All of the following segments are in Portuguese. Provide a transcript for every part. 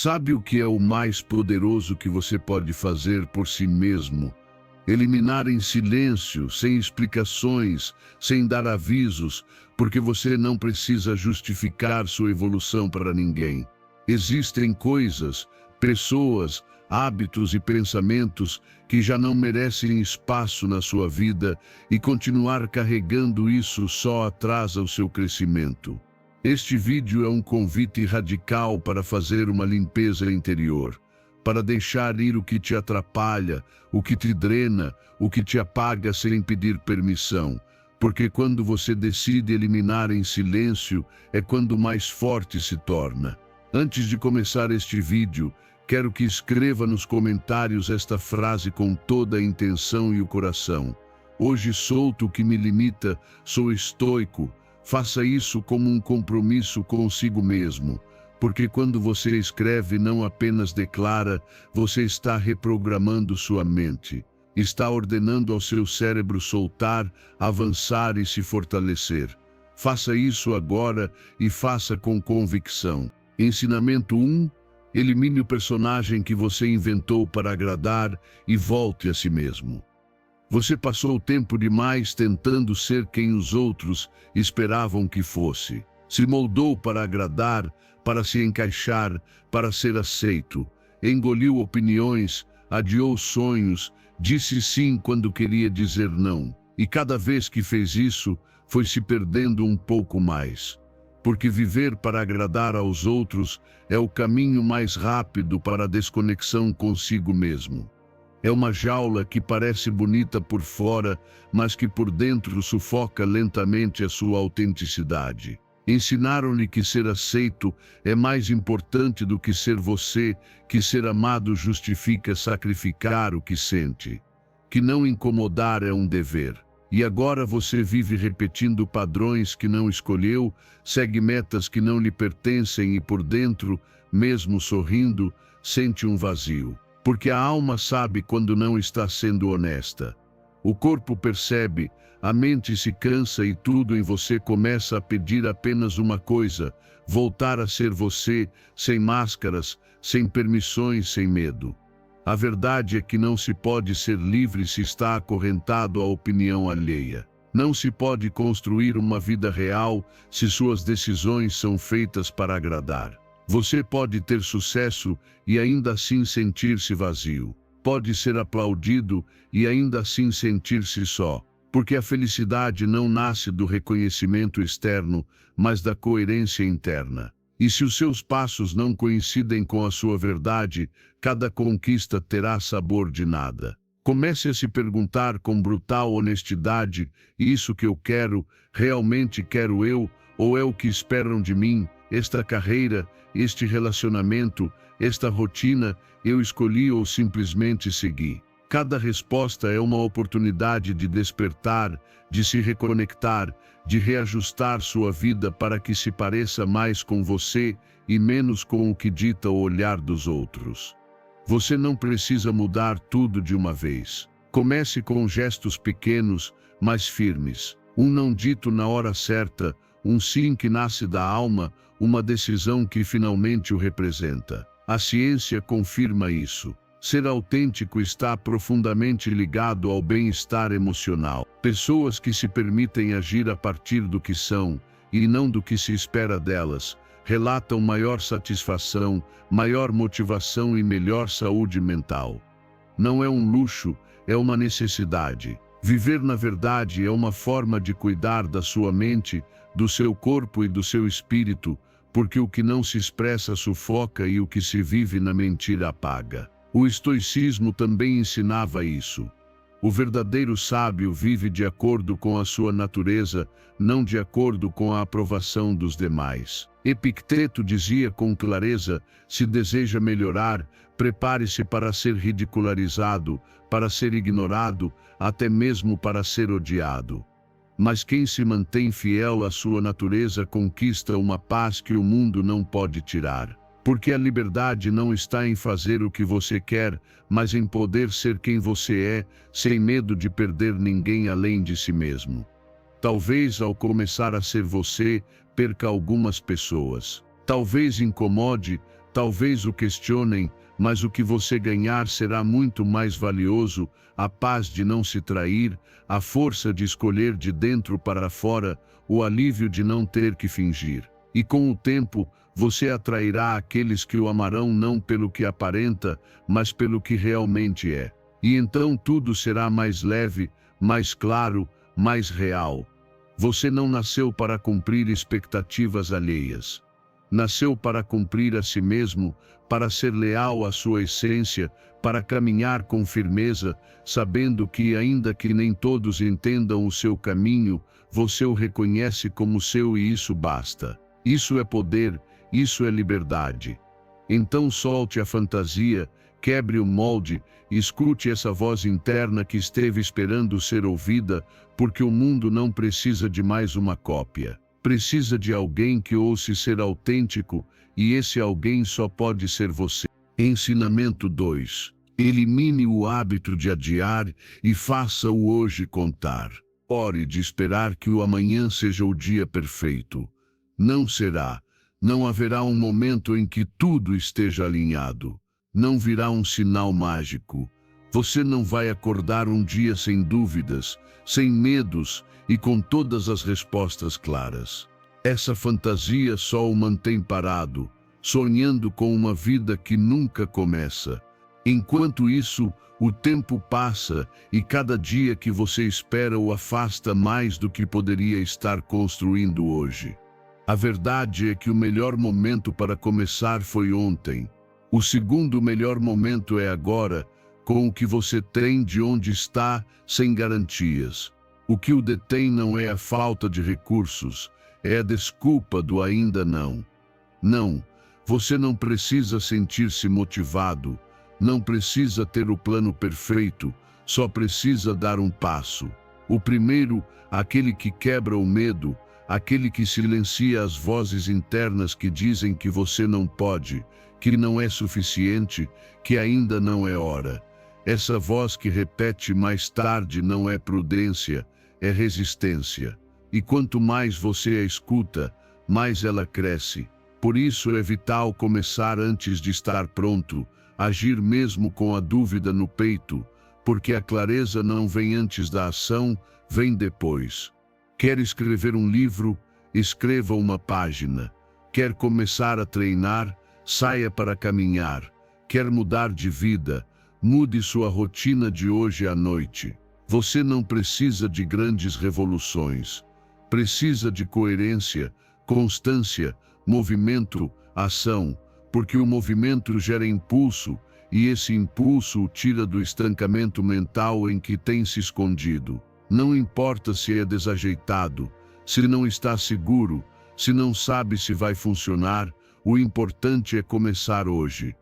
Sabe o que é o mais poderoso que você pode fazer por si mesmo? Eliminar em silêncio, sem explicações, sem dar avisos, porque você não precisa justificar sua evolução para ninguém. Existem coisas, pessoas, hábitos e pensamentos que já não merecem espaço na sua vida e continuar carregando isso só atrasa o seu crescimento. Este vídeo é um convite radical para fazer uma limpeza interior, para deixar ir o que te atrapalha, o que te drena, o que te apaga sem pedir permissão, porque quando você decide eliminar em silêncio, é quando mais forte se torna. Antes de começar este vídeo, quero que escreva nos comentários esta frase com toda a intenção e o coração. Hoje solto o que me limita, sou estoico. Faça isso como um compromisso consigo mesmo, porque quando você escreve não apenas declara, você está reprogramando sua mente. Está ordenando ao seu cérebro soltar, avançar e se fortalecer. Faça isso agora e faça com convicção. Ensinamento 1. Elimine o personagem que você inventou para agradar e volte a si mesmo. Você passou tempo demais tentando ser quem os outros esperavam que fosse. Se moldou para agradar, para se encaixar, para ser aceito. Engoliu opiniões, adiou sonhos, disse sim quando queria dizer não. E cada vez que fez isso, foi se perdendo um pouco mais. Porque viver para agradar aos outros é o caminho mais rápido para a desconexão consigo mesmo. É uma jaula que parece bonita por fora, mas que por dentro sufoca lentamente a sua autenticidade. Ensinaram-lhe que ser aceito é mais importante do que ser você, que ser amado justifica sacrificar o que sente, que não incomodar é um dever. E agora você vive repetindo padrões que não escolheu, segue metas que não lhe pertencem e por dentro, mesmo sorrindo, sente um vazio. Porque a alma sabe quando não está sendo honesta. O corpo percebe, a mente se cansa e tudo em você começa a pedir apenas uma coisa: voltar a ser você, sem máscaras, sem permissões, sem medo. A verdade é que não se pode ser livre se está acorrentado à opinião alheia. Não se pode construir uma vida real se suas decisões são feitas para agradar. Você pode ter sucesso e ainda assim sentir-se vazio. Pode ser aplaudido e ainda assim sentir-se só. Porque a felicidade não nasce do reconhecimento externo, mas da coerência interna. E se os seus passos não coincidem com a sua verdade, cada conquista terá sabor de nada. Comece a se perguntar com brutal honestidade: isso que eu quero, realmente quero eu, ou é o que esperam de mim? Esta carreira, este relacionamento, esta rotina, eu escolhi ou simplesmente segui? Cada resposta é uma oportunidade de despertar, de se reconectar, de reajustar sua vida para que se pareça mais com você e menos com o que dita o olhar dos outros. Você não precisa mudar tudo de uma vez. Comece com gestos pequenos, mas firmes. Um não dito na hora certa, um sim que nasce da alma, uma decisão que finalmente o representa. A ciência confirma isso. Ser autêntico está profundamente ligado ao bem-estar emocional. Pessoas que se permitem agir a partir do que são, e não do que se espera delas, relatam maior satisfação, maior motivação e melhor saúde mental. Não é um luxo, é uma necessidade. Viver na verdade é uma forma de cuidar da sua mente, do seu corpo e do seu espírito, porque o que não se expressa sufoca e o que se vive na mentira apaga. O estoicismo também ensinava isso. O verdadeiro sábio vive de acordo com a sua natureza, não de acordo com a aprovação dos demais. Epicteto dizia com clareza: se deseja melhorar, prepare-se para ser ridicularizado, para ser ignorado, até mesmo para ser odiado. Mas quem se mantém fiel à sua natureza conquista uma paz que o mundo não pode tirar. Porque a liberdade não está em fazer o que você quer, mas em poder ser quem você é, sem medo de perder ninguém além de si mesmo. Talvez ao começar a ser você, perca algumas pessoas. Talvez incomode, Talvez o questionem, mas o que você ganhar será muito mais valioso: a paz de não se trair, a força de escolher de dentro para fora, o alívio de não ter que fingir. E com o tempo, você atrairá aqueles que o amarão não pelo que aparenta, mas pelo que realmente é. E então tudo será mais leve, mais claro, mais real. Você não nasceu para cumprir expectativas alheias. Nasceu para cumprir a si mesmo, para ser leal à sua essência, para caminhar com firmeza, sabendo que, ainda que nem todos entendam o seu caminho, você o reconhece como seu e isso basta. Isso é poder, isso é liberdade. Então solte a fantasia, quebre o molde, escute essa voz interna que esteve esperando ser ouvida, porque o mundo não precisa de mais uma cópia. Precisa de alguém que ouse ser autêntico, e esse alguém só pode ser você. Ensinamento 2. Elimine o hábito de adiar e faça o hoje contar. Ore de esperar que o amanhã seja o dia perfeito. Não será. Não haverá um momento em que tudo esteja alinhado. Não virá um sinal mágico. Você não vai acordar um dia sem dúvidas, sem medos e com todas as respostas claras. Essa fantasia só o mantém parado, sonhando com uma vida que nunca começa. Enquanto isso, o tempo passa e cada dia que você espera o afasta mais do que poderia estar construindo hoje. A verdade é que o melhor momento para começar foi ontem. O segundo melhor momento é agora, com o que você tem de onde está, sem garantias. O que o detém não é a falta de recursos, é a desculpa do ainda não. Não, você não precisa sentir-se motivado, não precisa ter o plano perfeito, só precisa dar um passo. O primeiro, aquele que quebra o medo, aquele que silencia as vozes internas que dizem que você não pode, que não é suficiente, que ainda não é hora. Essa voz que repete mais tarde não é prudência, é resistência. E quanto mais você a escuta, mais ela cresce. Por isso é vital começar antes de estar pronto, agir mesmo com a dúvida no peito, porque a clareza não vem antes da ação, vem depois. Quer escrever um livro? Escreva uma página. Quer começar a treinar? Saia para caminhar. Quer mudar de vida? Mude sua rotina de hoje à noite. Você não precisa de grandes revoluções. Precisa de coerência, constância, movimento, ação, porque o movimento gera impulso, e esse impulso o tira do estancamento mental em que tem se escondido. Não importa se é desajeitado, se não está seguro, se não sabe se vai funcionar, o importante é começar hoje.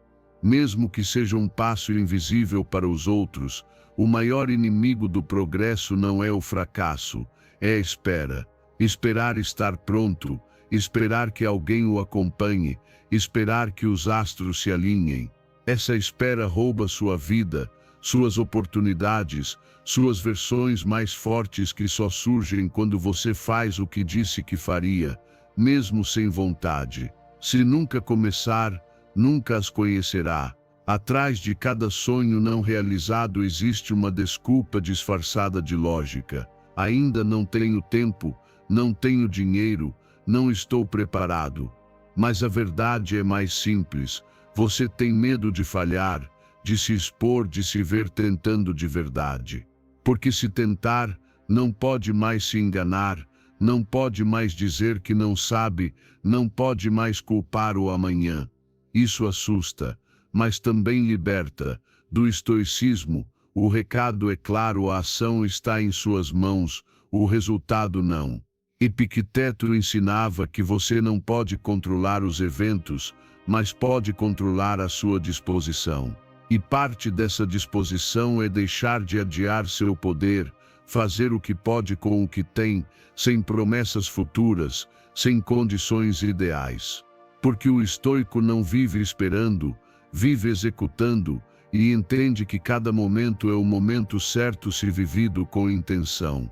Mesmo que seja um passo invisível para os outros, o maior inimigo do progresso não é o fracasso, é a espera. Esperar estar pronto, esperar que alguém o acompanhe, esperar que os astros se alinhem. Essa espera rouba sua vida, suas oportunidades, suas versões mais fortes que só surgem quando você faz o que disse que faria, mesmo sem vontade. Se nunca começar, nunca as conhecerá. Atrás de cada sonho não realizado existe uma desculpa disfarçada de lógica. Ainda não tenho tempo, não tenho dinheiro, não estou preparado. Mas a verdade é mais simples. Você tem medo de falhar, de se expor, de se ver tentando de verdade. Porque se tentar, não pode mais se enganar, não pode mais dizer que não sabe, não pode mais culpar o amanhã. Isso assusta, mas também liberta. Do estoicismo, o recado é claro: a ação está em suas mãos, o resultado não. Epicteto ensinava que você não pode controlar os eventos, mas pode controlar a sua disposição. E parte dessa disposição é deixar de adiar seu poder, fazer o que pode com o que tem, sem promessas futuras, sem condições ideais. Porque o estoico não vive esperando, vive executando, e entende que cada momento é o momento certo se vivido com intenção.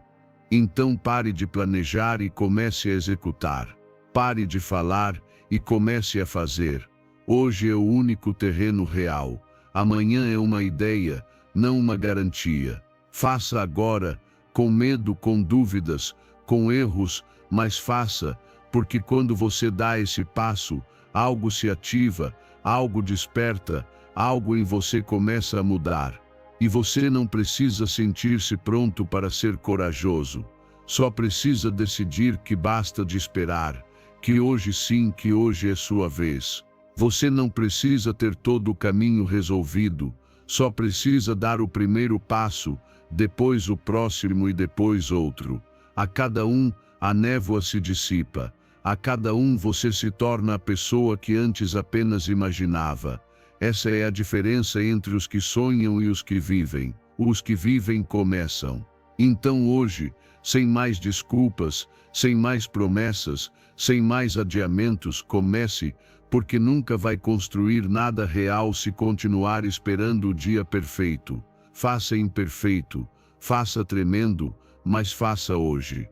Então pare de planejar e comece a executar. Pare de falar e comece a fazer. Hoje é o único terreno real. Amanhã é uma ideia, não uma garantia. Faça agora, com medo, com dúvidas, com erros, mas faça, porque quando você dá esse passo, algo se ativa, algo desperta, algo em você começa a mudar. E você não precisa sentir-se pronto para ser corajoso. Só precisa decidir que basta de esperar, que hoje sim, que hoje é sua vez. Você não precisa ter todo o caminho resolvido, só precisa dar o primeiro passo, depois o próximo e depois outro. A cada um, a névoa se dissipa. A cada um você se torna a pessoa que antes apenas imaginava. Essa é a diferença entre os que sonham e os que vivem. Os que vivem começam. Então hoje, sem mais desculpas, sem mais promessas, sem mais adiamentos, comece, porque nunca vai construir nada real se continuar esperando o dia perfeito. Faça imperfeito, faça tremendo, mas faça hoje.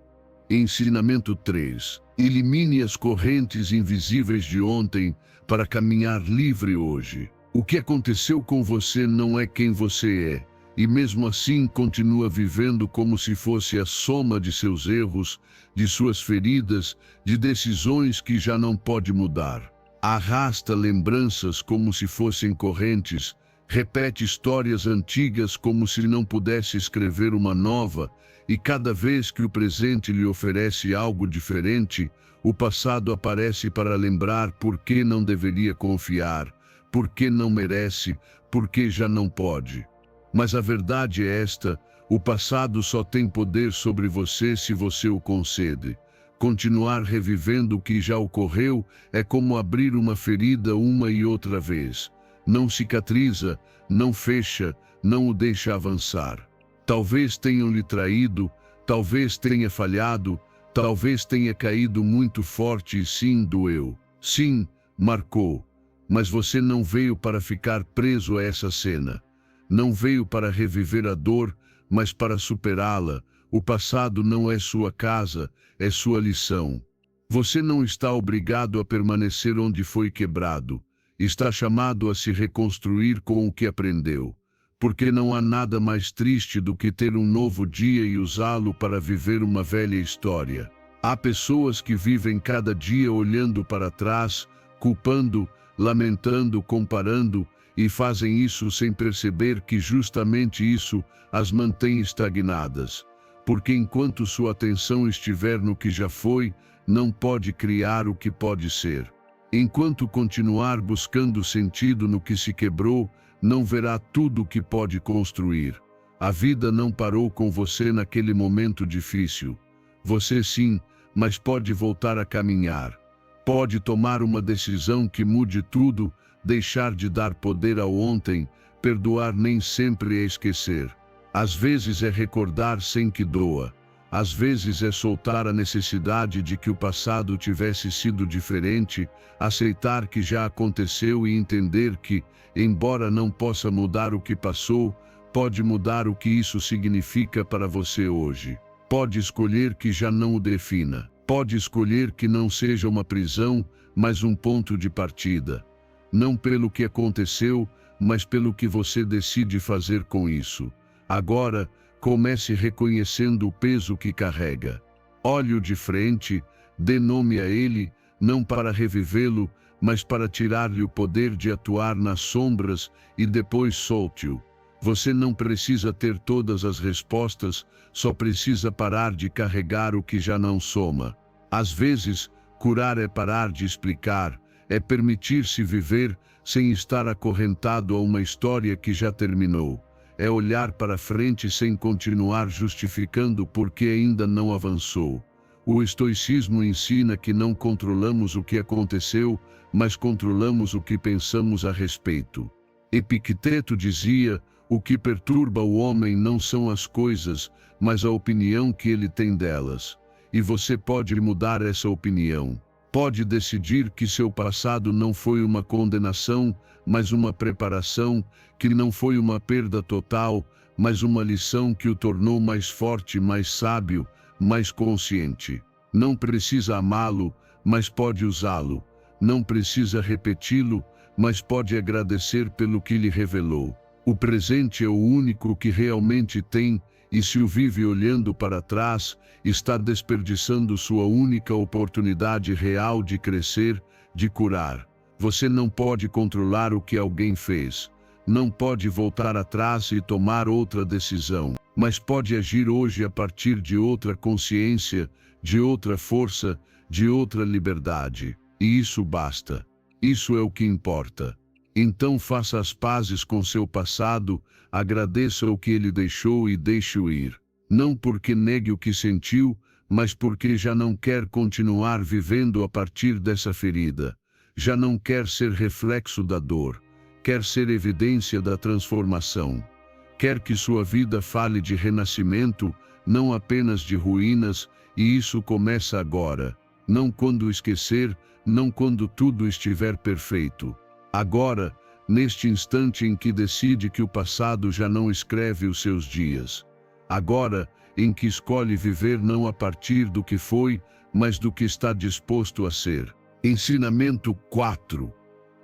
Ensinamento 3. Elimine as correntes invisíveis de ontem para caminhar livre hoje. O que aconteceu com você não é quem você é, e mesmo assim continua vivendo como se fosse a soma de seus erros, de suas feridas, de decisões que já não pode mudar. Arrasta lembranças como se fossem correntes, repete histórias antigas como se não pudesse escrever uma nova, e cada vez que o presente lhe oferece algo diferente, o passado aparece para lembrar por que não deveria confiar, por que não merece, por que já não pode. Mas a verdade é esta: o passado só tem poder sobre você se você o concede. Continuar revivendo o que já ocorreu é como abrir uma ferida uma e outra vez. Não cicatriza, não fecha, não o deixa avançar. Talvez tenham lhe traído, talvez tenha falhado, talvez tenha caído muito forte e sim, doeu. Sim, marcou. Mas você não veio para ficar preso a essa cena. Não veio para reviver a dor, mas para superá-la. O passado não é sua casa, é sua lição. Você não está obrigado a permanecer onde foi quebrado. Está chamado a se reconstruir com o que aprendeu. Porque não há nada mais triste do que ter um novo dia e usá-lo para viver uma velha história. Há pessoas que vivem cada dia olhando para trás, culpando, lamentando, comparando, e fazem isso sem perceber que justamente isso as mantém estagnadas. Porque enquanto sua atenção estiver no que já foi, não pode criar o que pode ser. Enquanto continuar buscando sentido no que se quebrou, não verá tudo o que pode construir. A vida não parou com você naquele momento difícil. Você sim, mas pode voltar a caminhar. Pode tomar uma decisão que mude tudo, deixar de dar poder ao ontem, perdoar nem sempre é esquecer. Às vezes é recordar sem que doa. Às vezes é soltar a necessidade de que o passado tivesse sido diferente, aceitar que já aconteceu e entender que, embora não possa mudar o que passou, pode mudar o que isso significa para você hoje. Pode escolher que já não o defina. Pode escolher que não seja uma prisão, mas um ponto de partida. Não pelo que aconteceu, mas pelo que você decide fazer com isso. Agora, comece reconhecendo o peso que carrega. Olhe-o de frente, dê nome a ele, não para revivê-lo, mas para tirar-lhe o poder de atuar nas sombras e depois solte-o. Você não precisa ter todas as respostas, só precisa parar de carregar o que já não soma. Às vezes, curar é parar de explicar, é permitir-se viver sem estar acorrentado a uma história que já terminou. É olhar para frente sem continuar justificando porque ainda não avançou. O estoicismo ensina que não controlamos o que aconteceu, mas controlamos o que pensamos a respeito. Epicteto dizia: o que perturba o homem não são as coisas, mas a opinião que ele tem delas. E você pode mudar essa opinião. Pode decidir que seu passado não foi uma condenação, mas uma preparação, que não foi uma perda total, mas uma lição que o tornou mais forte, mais sábio, mais consciente. Não precisa amá-lo, mas pode usá-lo. Não precisa repeti-lo, mas pode agradecer pelo que lhe revelou. O presente é o único que realmente tem, e se o vive olhando para trás, está desperdiçando sua única oportunidade real de crescer, de curar. Você não pode controlar o que alguém fez. Não pode voltar atrás e tomar outra decisão, mas pode agir hoje a partir de outra consciência, de outra força, de outra liberdade. E isso basta. Isso é o que importa. Então faça as pazes com seu passado, agradeça o que ele deixou e deixe-o ir. Não porque negue o que sentiu, mas porque já não quer continuar vivendo a partir dessa ferida. Já não quer ser reflexo da dor. Quer ser evidência da transformação. Quer que sua vida fale de renascimento, não apenas de ruínas, e isso começa agora. Não quando esquecer, não quando tudo estiver perfeito. Agora, neste instante em que decide que o passado já não escreve os seus dias. Agora, em que escolhe viver não a partir do que foi, mas do que está disposto a ser. Ensinamento 4.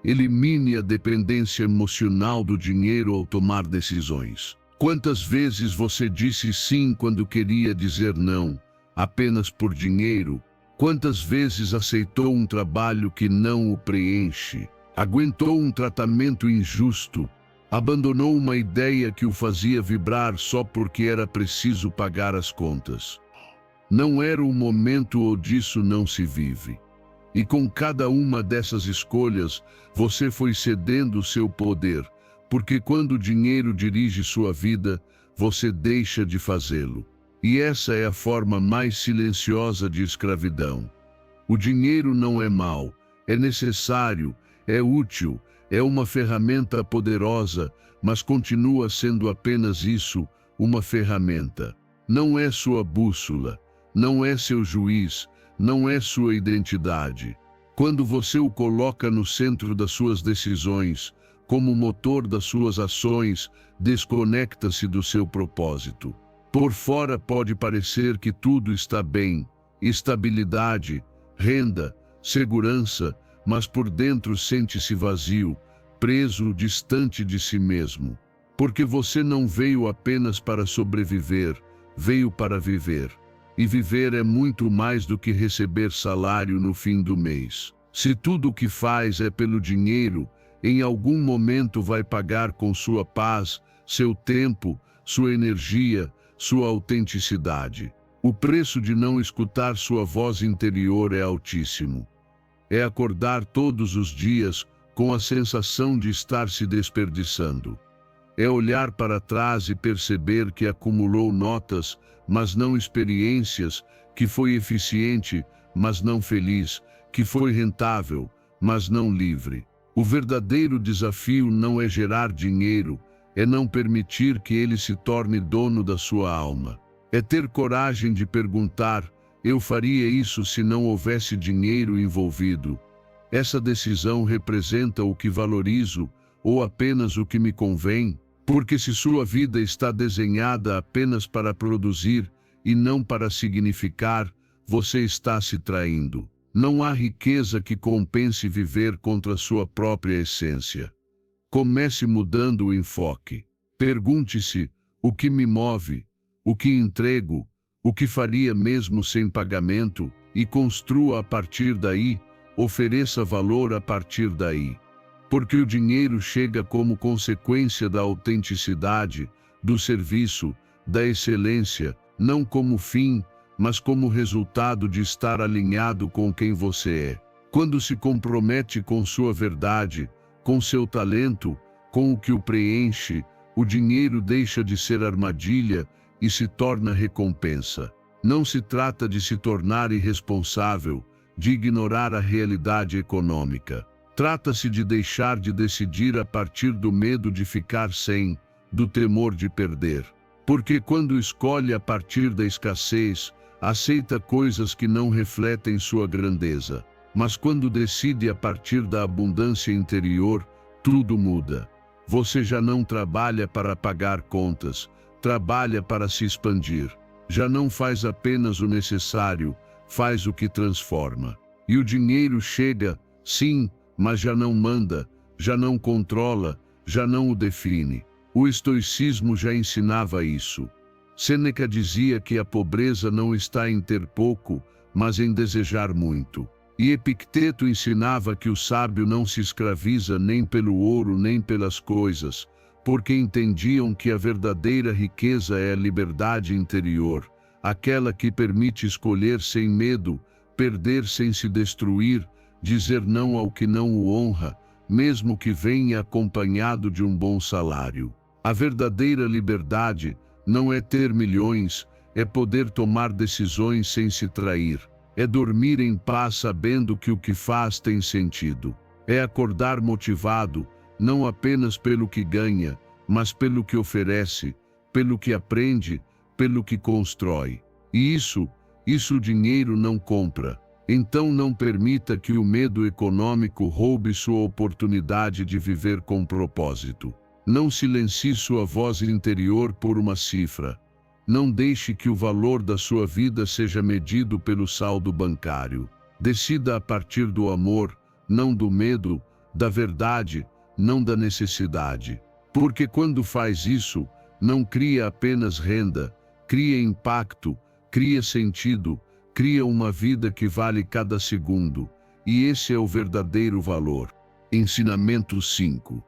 Elimine a dependência emocional do dinheiro ao tomar decisões. Quantas vezes você disse sim quando queria dizer não, apenas por dinheiro? Quantas vezes aceitou um trabalho que não o preenche? Aguentou um tratamento injusto? Abandonou uma ideia que o fazia vibrar só porque era preciso pagar as contas? Não era o momento ou disso não se vive. E com cada uma dessas escolhas, você foi cedendo seu poder, porque quando o dinheiro dirige sua vida, você deixa de fazê-lo. E essa é a forma mais silenciosa de escravidão. O dinheiro não é mau, é necessário, é útil, é uma ferramenta poderosa, mas continua sendo apenas isso, uma ferramenta. Não é sua bússola, não é seu juiz, não é sua identidade. Quando você o coloca no centro das suas decisões, como motor das suas ações, desconecta-se do seu propósito. Por fora pode parecer que tudo está bem, estabilidade, renda, segurança, mas por dentro sente-se vazio, preso, distante de si mesmo. Porque você não veio apenas para sobreviver, veio para viver. E viver é muito mais do que receber salário no fim do mês. Se tudo o que faz é pelo dinheiro, em algum momento vai pagar com sua paz, seu tempo, sua energia, sua autenticidade. O preço de não escutar sua voz interior é altíssimo. É acordar todos os dias com a sensação de estar se desperdiçando. É olhar para trás e perceber que acumulou notas, mas não experiências, que foi eficiente, mas não feliz, que foi rentável, mas não livre. O verdadeiro desafio não é gerar dinheiro, é não permitir que ele se torne dono da sua alma. É ter coragem de perguntar: eu faria isso se não houvesse dinheiro envolvido? Essa decisão representa o que valorizo ou apenas o que me convém? Porque se sua vida está desenhada apenas para produzir e não para significar, você está se traindo. Não há riqueza que compense viver contra sua própria essência. Comece mudando o enfoque. Pergunte-se: o que me move? O que entrego? O que faria mesmo sem pagamento? E construa a partir daí, ofereça valor a partir daí. Porque o dinheiro chega como consequência da autenticidade, do serviço, da excelência, não como fim, mas como resultado de estar alinhado com quem você é. Quando se compromete com sua verdade, com seu talento, com o que o preenche, o dinheiro deixa de ser armadilha e se torna recompensa. Não se trata de se tornar irresponsável, de ignorar a realidade econômica. Trata-se de deixar de decidir a partir do medo de ficar sem, do temor de perder. Porque quando escolhe a partir da escassez, aceita coisas que não refletem sua grandeza. Mas quando decide a partir da abundância interior, tudo muda. Você já não trabalha para pagar contas, trabalha para se expandir. Já não faz apenas o necessário, faz o que transforma. E o dinheiro chega, sim, mas já não manda, já não controla, já não o define. O estoicismo já ensinava isso. Sêneca dizia que a pobreza não está em ter pouco, mas em desejar muito. E Epicteto ensinava que o sábio não se escraviza nem pelo ouro nem pelas coisas, porque entendiam que a verdadeira riqueza é a liberdade interior, aquela que permite escolher sem medo, perder sem se destruir, dizer não ao que não o honra, mesmo que venha acompanhado de um bom salário. A verdadeira liberdade não é ter milhões, é poder tomar decisões sem se trair. É dormir em paz sabendo que o que faz tem sentido. É acordar motivado, não apenas pelo que ganha, mas pelo que oferece, pelo que aprende, pelo que constrói. E isso o dinheiro não compra. Então não permita que o medo econômico roube sua oportunidade de viver com propósito. Não silencie sua voz interior por uma cifra. Não deixe que o valor da sua vida seja medido pelo saldo bancário. Decida a partir do amor, não do medo, da verdade, não da necessidade. Porque quando faz isso, não cria apenas renda, cria impacto, cria sentido, cria uma vida que vale cada segundo. E esse é o verdadeiro valor. Ensinamento 5.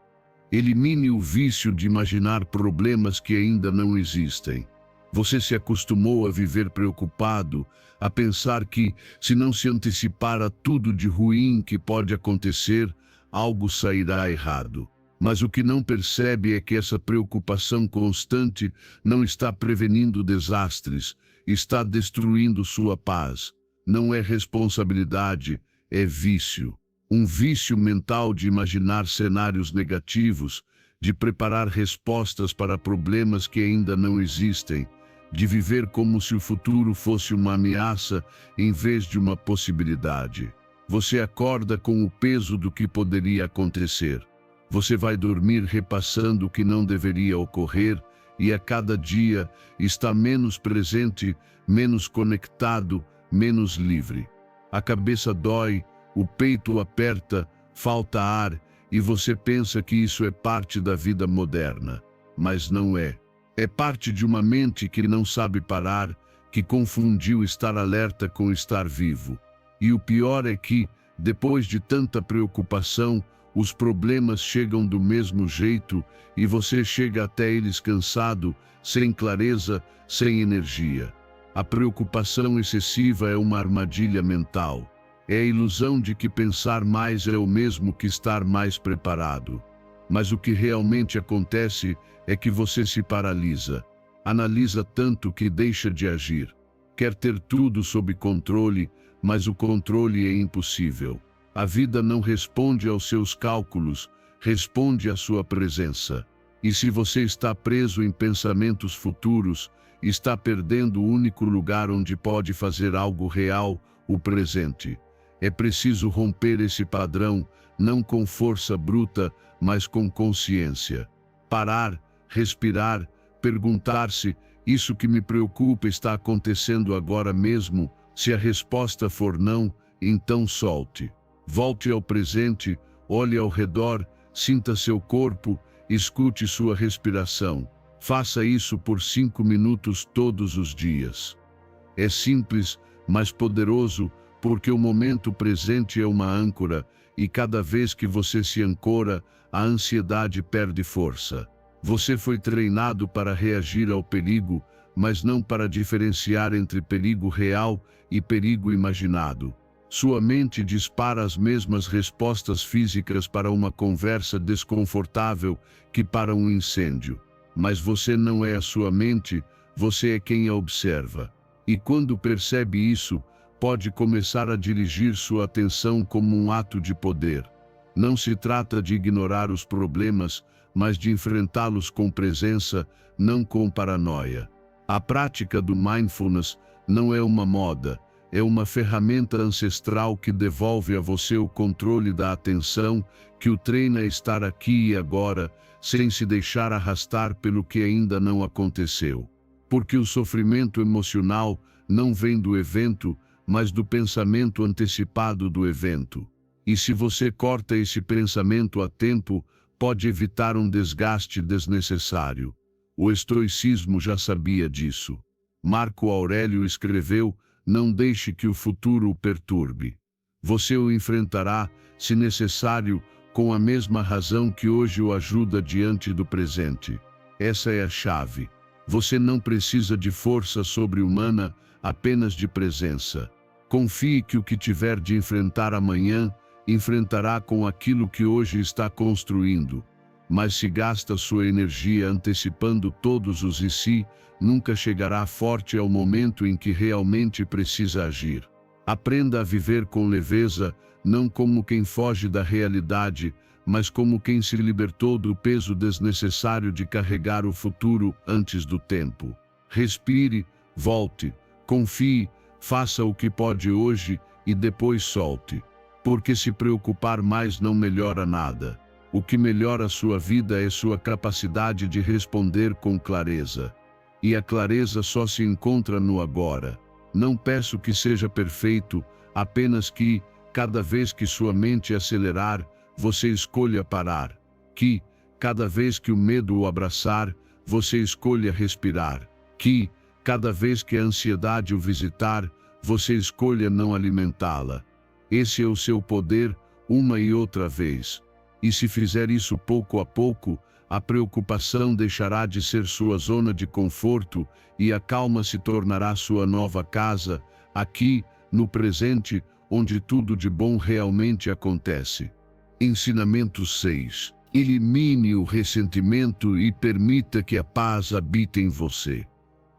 Elimine o vício de imaginar problemas que ainda não existem. Você se acostumou a viver preocupado, a pensar que, se não se antecipar a tudo de ruim que pode acontecer, algo sairá errado. Mas o que não percebe é que essa preocupação constante não está prevenindo desastres, está destruindo sua paz. Não é responsabilidade, é vício. Um vício mental de imaginar cenários negativos, de preparar respostas para problemas que ainda não existem, de viver como se o futuro fosse uma ameaça em vez de uma possibilidade. Você acorda com o peso do que poderia acontecer. Você vai dormir repassando o que não deveria ocorrer e a cada dia está menos presente, menos conectado, menos livre. A cabeça dói, o peito aperta, falta ar e você pensa que isso é parte da vida moderna. Mas não é. É parte de uma mente que não sabe parar, que confundiu estar alerta com estar vivo. E o pior é que, depois de tanta preocupação, os problemas chegam do mesmo jeito e você chega até eles cansado, sem clareza, sem energia. A preocupação excessiva é uma armadilha mental. É a ilusão de que pensar mais é o mesmo que estar mais preparado. Mas o que realmente acontece é que você se paralisa. Analisa tanto que deixa de agir. Quer ter tudo sob controle, mas o controle é impossível. A vida não responde aos seus cálculos, responde à sua presença. E se você está preso em pensamentos futuros, está perdendo o único lugar onde pode fazer algo real, o presente. É preciso romper esse padrão, não com força bruta, mas com consciência. Parar, respirar, perguntar-se, isso que me preocupa está acontecendo agora mesmo? Se a resposta for não, então solte. Volte ao presente, olhe ao redor, sinta seu corpo, escute sua respiração. Faça isso por 5 minutos todos os dias. É simples, mas poderoso, porque o momento presente é uma âncora, e cada vez que você se ancora, a ansiedade perde força. Você foi treinado para reagir ao perigo, mas não para diferenciar entre perigo real e perigo imaginado. Sua mente dispara as mesmas respostas físicas para uma conversa desconfortável que para um incêndio. Mas você não é a sua mente, você é quem a observa. E quando percebe isso, pode começar a dirigir sua atenção como um ato de poder. Não se trata de ignorar os problemas, mas de enfrentá-los com presença, não com paranoia. A prática do mindfulness não é uma moda, é uma ferramenta ancestral que devolve a você o controle da atenção, que o treina a estar aqui e agora, sem se deixar arrastar pelo que ainda não aconteceu. Porque o sofrimento emocional não vem do evento, mas do pensamento antecipado do evento. E se você corta esse pensamento a tempo, pode evitar um desgaste desnecessário. O estoicismo já sabia disso. Marco Aurélio escreveu: não deixe que o futuro o perturbe. Você o enfrentará, se necessário, com a mesma razão que hoje o ajuda diante do presente. Essa é a chave. Você não precisa de força sobre-humana, apenas de presença. Confie que o que tiver de enfrentar amanhã, enfrentará com aquilo que hoje está construindo. Mas se gasta sua energia antecipando todos os e se, nunca chegará forte ao momento em que realmente precisa agir. Aprenda a viver com leveza, não como quem foge da realidade, mas como quem se libertou do peso desnecessário de carregar o futuro antes do tempo. Respire, volte, confie, faça o que pode hoje e depois solte. Porque se preocupar mais não melhora nada. O que melhora a sua vida é sua capacidade de responder com clareza. E a clareza só se encontra no agora. Não peço que seja perfeito, apenas que, cada vez que sua mente acelerar, você escolha parar. Que, cada vez que o medo o abraçar, você escolha respirar. Que, cada vez que a ansiedade o visitar, você escolha não alimentá-la. Esse é o seu poder, uma e outra vez. E se fizer isso pouco a pouco, a preocupação deixará de ser sua zona de conforto e a calma se tornará sua nova casa, aqui, no presente, onde tudo de bom realmente acontece. Ensinamento 6. Elimine o ressentimento e permita que a paz habite em você.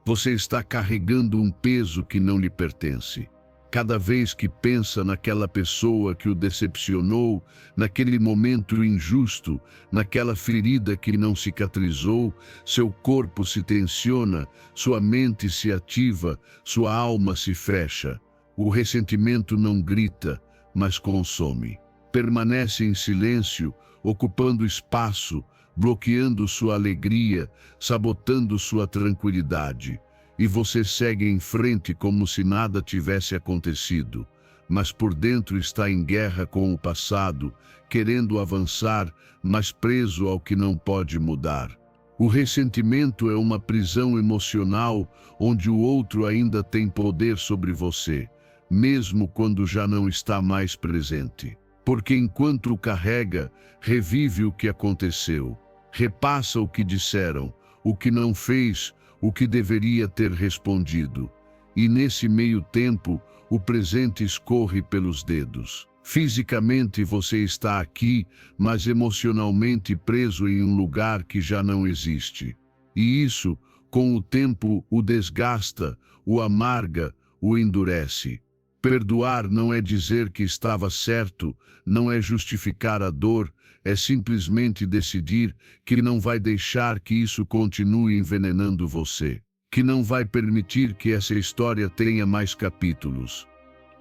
Você está carregando um peso que não lhe pertence. Cada vez que pensa naquela pessoa que o decepcionou, naquele momento injusto, naquela ferida que não cicatrizou, seu corpo se tensiona, sua mente se ativa, sua alma se fecha. O ressentimento não grita, mas consome. Permanece em silêncio, ocupando espaço, bloqueando sua alegria, sabotando sua tranquilidade. E você segue em frente como se nada tivesse acontecido, mas por dentro está em guerra com o passado, querendo avançar, mas preso ao que não pode mudar. O ressentimento é uma prisão emocional onde o outro ainda tem poder sobre você, mesmo quando já não está mais presente. Porque enquanto o carrega, revive o que aconteceu, repassa o que disseram, o que não fez, o que deveria ter respondido. E nesse meio tempo, o presente escorre pelos dedos. Fisicamente você está aqui, mas emocionalmente preso em um lugar que já não existe. E isso, com o tempo, o desgasta, o amarga, o endurece. Perdoar não é dizer que estava certo, não é justificar a dor, é simplesmente decidir que não vai deixar que isso continue envenenando você, que não vai permitir que essa história tenha mais capítulos,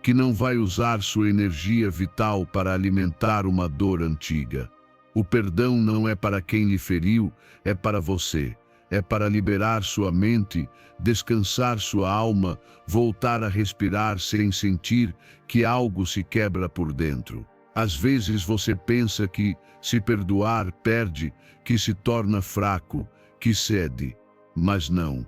que não vai usar sua energia vital para alimentar uma dor antiga. O perdão não é para quem lhe feriu, é para você. É para liberar sua mente, descansar sua alma, voltar a respirar sem sentir que algo se quebra por dentro. Às vezes você pensa que, se perdoar, perde, que se torna fraco, que cede. Mas não.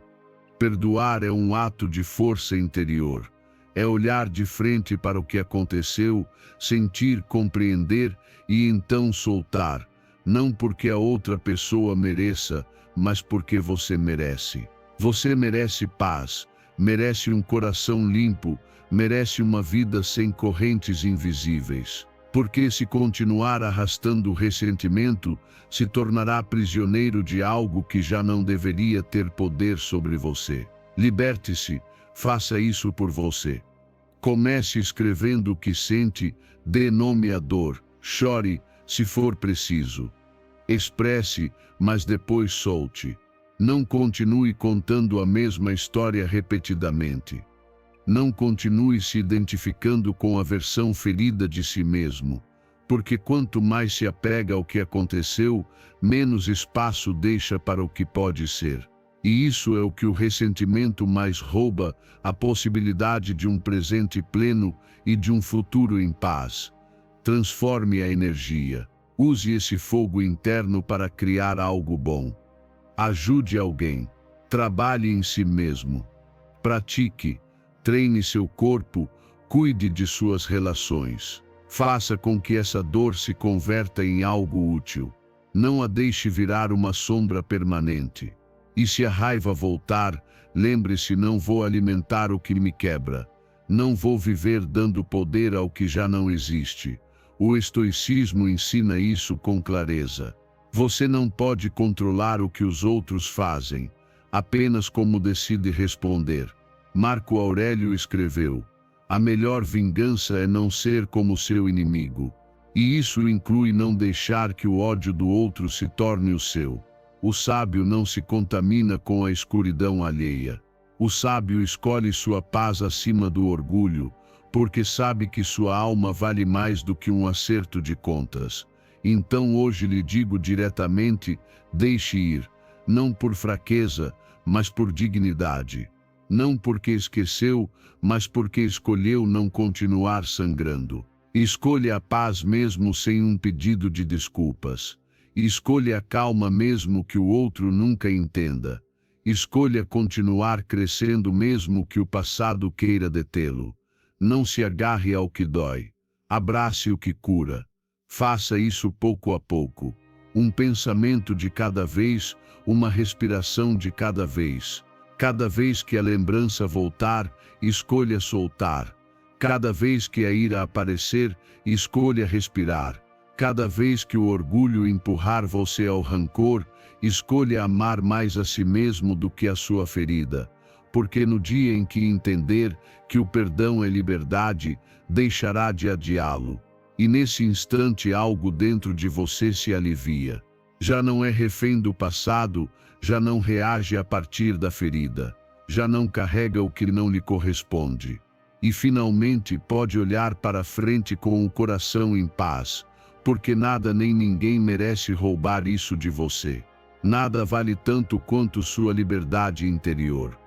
Perdoar é um ato de força interior. É olhar de frente para o que aconteceu, sentir, compreender e então soltar. Não porque a outra pessoa mereça, mas porque você merece. Você merece paz, merece um coração limpo, merece uma vida sem correntes invisíveis. Porque se continuar arrastando o ressentimento, se tornará prisioneiro de algo que já não deveria ter poder sobre você. Liberte-se, faça isso por você. Comece escrevendo o que sente, dê nome à dor, chore, se for preciso. Expresse, mas depois solte. Não continue contando a mesma história repetidamente. Não continue se identificando com a versão ferida de si mesmo, porque quanto mais se apega ao que aconteceu, menos espaço deixa para o que pode ser. E isso é o que o ressentimento mais rouba, a possibilidade de um presente pleno e de um futuro em paz. Transforme a energia. Use esse fogo interno para criar algo bom. Ajude alguém. Trabalhe em si mesmo. Pratique. Treine seu corpo. Cuide de suas relações. Faça com que essa dor se converta em algo útil. Não a deixe virar uma sombra permanente. E se a raiva voltar, lembre-se: não vou alimentar o que me quebra. Não vou viver dando poder ao que já não existe. O estoicismo ensina isso com clareza. Você não pode controlar o que os outros fazem, apenas como decide responder. Marco Aurélio escreveu: a melhor vingança é não ser como seu inimigo. E isso inclui não deixar que o ódio do outro se torne o seu. O sábio não se contamina com a escuridão alheia. O sábio escolhe sua paz acima do orgulho, porque sabe que sua alma vale mais do que um acerto de contas. Então hoje lhe digo diretamente: deixe ir, não por fraqueza, mas por dignidade. Não porque esqueceu, mas porque escolheu não continuar sangrando. Escolha a paz mesmo sem um pedido de desculpas. Escolha a calma mesmo que o outro nunca entenda. Escolha continuar crescendo mesmo que o passado queira detê-lo. Não se agarre ao que dói. Abrace o que cura. Faça isso pouco a pouco. Um pensamento de cada vez, uma respiração de cada vez. Cada vez que a lembrança voltar, escolha soltar. Cada vez que a ira aparecer, escolha respirar. Cada vez que o orgulho empurrar você ao rancor, escolha amar mais a si mesmo do que a sua ferida. Porque no dia em que entender que o perdão é liberdade, deixará de adiá-lo. E nesse instante algo dentro de você se alivia. Já não é refém do passado, já não reage a partir da ferida. Já não carrega o que não lhe corresponde. E finalmente pode olhar para frente com o coração em paz, porque nada nem ninguém merece roubar isso de você. Nada vale tanto quanto sua liberdade interior.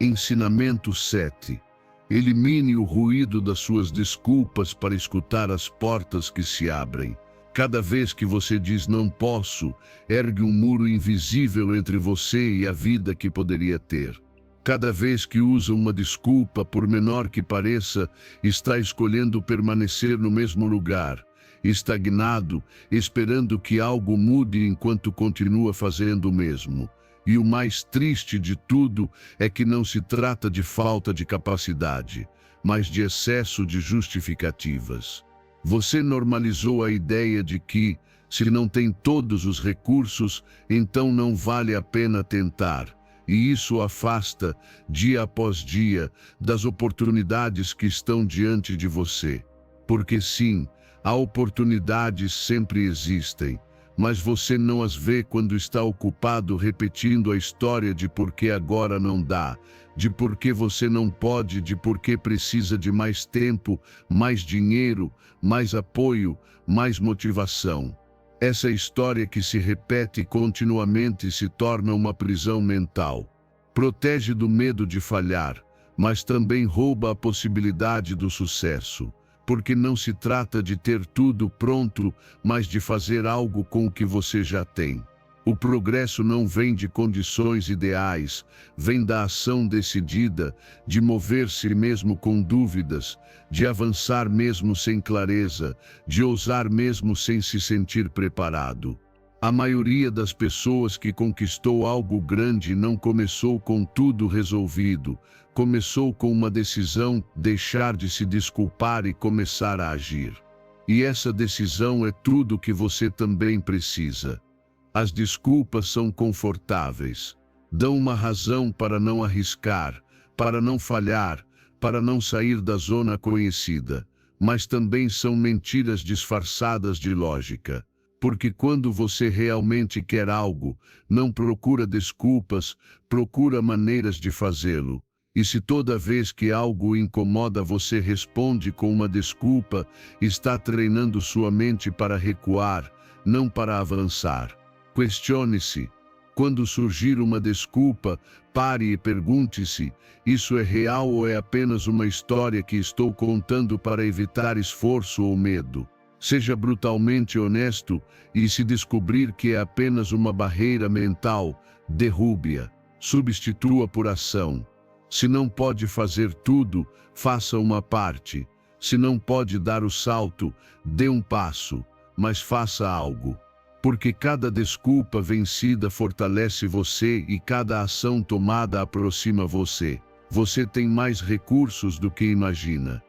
Ensinamento 7. Elimine o ruído das suas desculpas para escutar as portas que se abrem. Cada vez que você diz não posso, ergue um muro invisível entre você e a vida que poderia ter. Cada vez que usa uma desculpa, por menor que pareça, está escolhendo permanecer no mesmo lugar, estagnado, esperando que algo mude enquanto continua fazendo o mesmo. E o mais triste de tudo é que não se trata de falta de capacidade, mas de excesso de justificativas. Você normalizou a ideia de que, se não tem todos os recursos, então não vale a pena tentar. E isso afasta, dia após dia, das oportunidades que estão diante de você. Porque sim, há oportunidades sempre existem, mas você não as vê quando está ocupado repetindo a história de por que agora não dá, de por que você não pode, de por que precisa de mais tempo, mais dinheiro, mais apoio, mais motivação. Essa história que se repete continuamente se torna uma prisão mental. Protege do medo de falhar, mas também rouba a possibilidade do sucesso. Porque não se trata de ter tudo pronto, mas de fazer algo com o que você já tem. O progresso não vem de condições ideais, vem da ação decidida, de mover-se mesmo com dúvidas, de avançar mesmo sem clareza, de ousar mesmo sem se sentir preparado. A maioria das pessoas que conquistou algo grande não começou com tudo resolvido, começou com uma decisão: deixar de se desculpar e começar a agir. E essa decisão é tudo que você também precisa. As desculpas são confortáveis, dão uma razão para não arriscar, para não falhar, para não sair da zona conhecida, mas também são mentiras disfarçadas de lógica. Porque quando você realmente quer algo, não procura desculpas, procura maneiras de fazê-lo. E se toda vez que algo incomoda você responde com uma desculpa, está treinando sua mente para recuar, não para avançar. Questione-se. Quando surgir uma desculpa, pare e pergunte-se: isso é real ou é apenas uma história que estou contando para evitar esforço ou medo? Seja brutalmente honesto e, se descobrir que é apenas uma barreira mental, derrube-a. Substitua por ação. Se não pode fazer tudo, faça uma parte. Se não pode dar o salto, dê um passo, mas faça algo. Porque cada desculpa vencida fortalece você e cada ação tomada aproxima você. Você tem mais recursos do que imagina.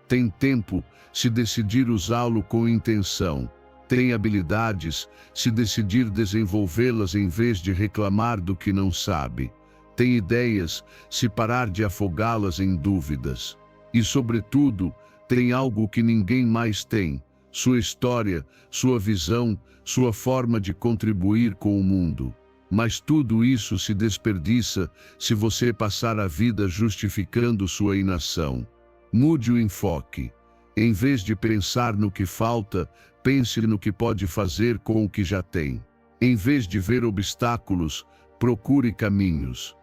Tem tempo, se decidir usá-lo com intenção. Tem habilidades, se decidir desenvolvê-las em vez de reclamar do que não sabe. Tem ideias, se parar de afogá-las em dúvidas. E, sobretudo, tem algo que ninguém mais tem: sua história, sua visão, sua forma de contribuir com o mundo. Mas tudo isso se desperdiça se você passar a vida justificando sua inação. Mude o enfoque. Em vez de pensar no que falta, pense no que pode fazer com o que já tem. Em vez de ver obstáculos, procure caminhos.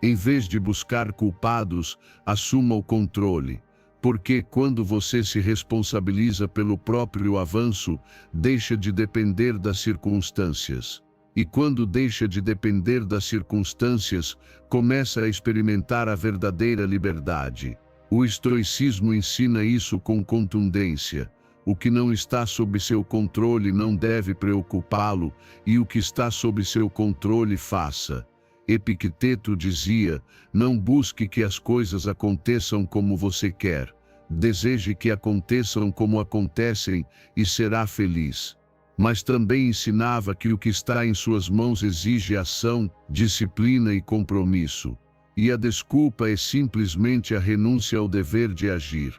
Em vez de buscar culpados, assuma o controle. Porque quando você se responsabiliza pelo próprio avanço, deixa de depender das circunstâncias. E quando deixa de depender das circunstâncias, começa a experimentar a verdadeira liberdade. O estoicismo ensina isso com contundência. O que não está sob seu controle não deve preocupá-lo, e o que está sob seu controle faça. Epicteto dizia: não busque que as coisas aconteçam como você quer. Deseje que aconteçam como acontecem e será feliz. Mas também ensinava que o que está em suas mãos exige ação, disciplina e compromisso. E a desculpa é simplesmente a renúncia ao dever de agir.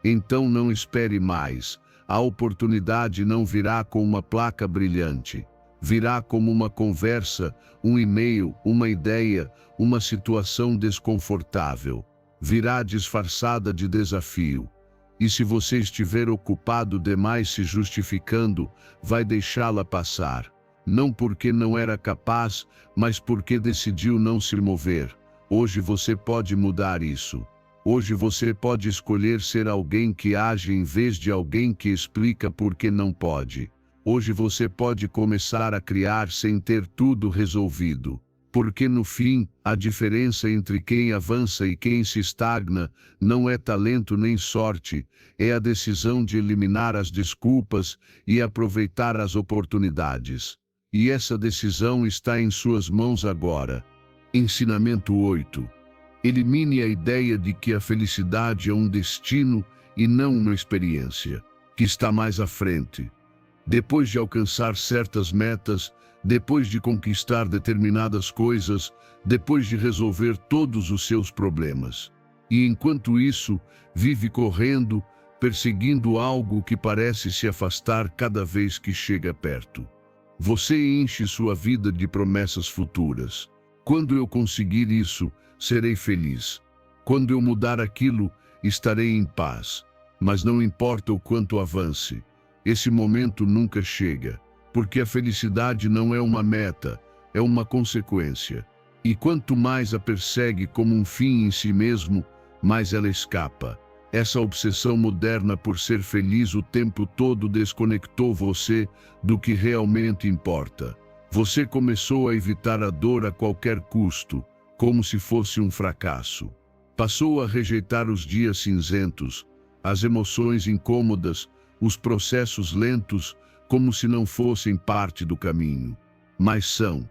Então não espere mais. A oportunidade não virá com uma placa brilhante. Virá como uma conversa, um e-mail, uma ideia, uma situação desconfortável. Virá disfarçada de desafio. E se você estiver ocupado demais se justificando, vai deixá-la passar. Não porque não era capaz, mas porque decidiu não se mover. Hoje você pode mudar isso. Hoje você pode escolher ser alguém que age em vez de alguém que explica por que não pode. Hoje você pode começar a criar sem ter tudo resolvido. Porque no fim, a diferença entre quem avança e quem se estagna não é talento nem sorte, é a decisão de eliminar as desculpas e aproveitar as oportunidades. E essa decisão está em suas mãos agora. Ensinamento 8. Elimine a ideia de que a felicidade é um destino e não uma experiência, que está mais à frente. Depois de alcançar certas metas, depois de conquistar determinadas coisas, depois de resolver todos os seus problemas. E enquanto isso, vive correndo, perseguindo algo que parece se afastar cada vez que chega perto. Você enche sua vida de promessas futuras. Quando eu conseguir isso, serei feliz. Quando eu mudar aquilo, estarei em paz. Mas não importa o quanto avance, esse momento nunca chega. Porque a felicidade não é uma meta, é uma consequência. E quanto mais a persegue como um fim em si mesmo, mais ela escapa. Essa obsessão moderna por ser feliz o tempo todo desconectou você do que realmente importa. Você começou a evitar a dor a qualquer custo, como se fosse um fracasso. Passou a rejeitar os dias cinzentos, as emoções incômodas, os processos lentos, como se não fossem parte do caminho. Mas são.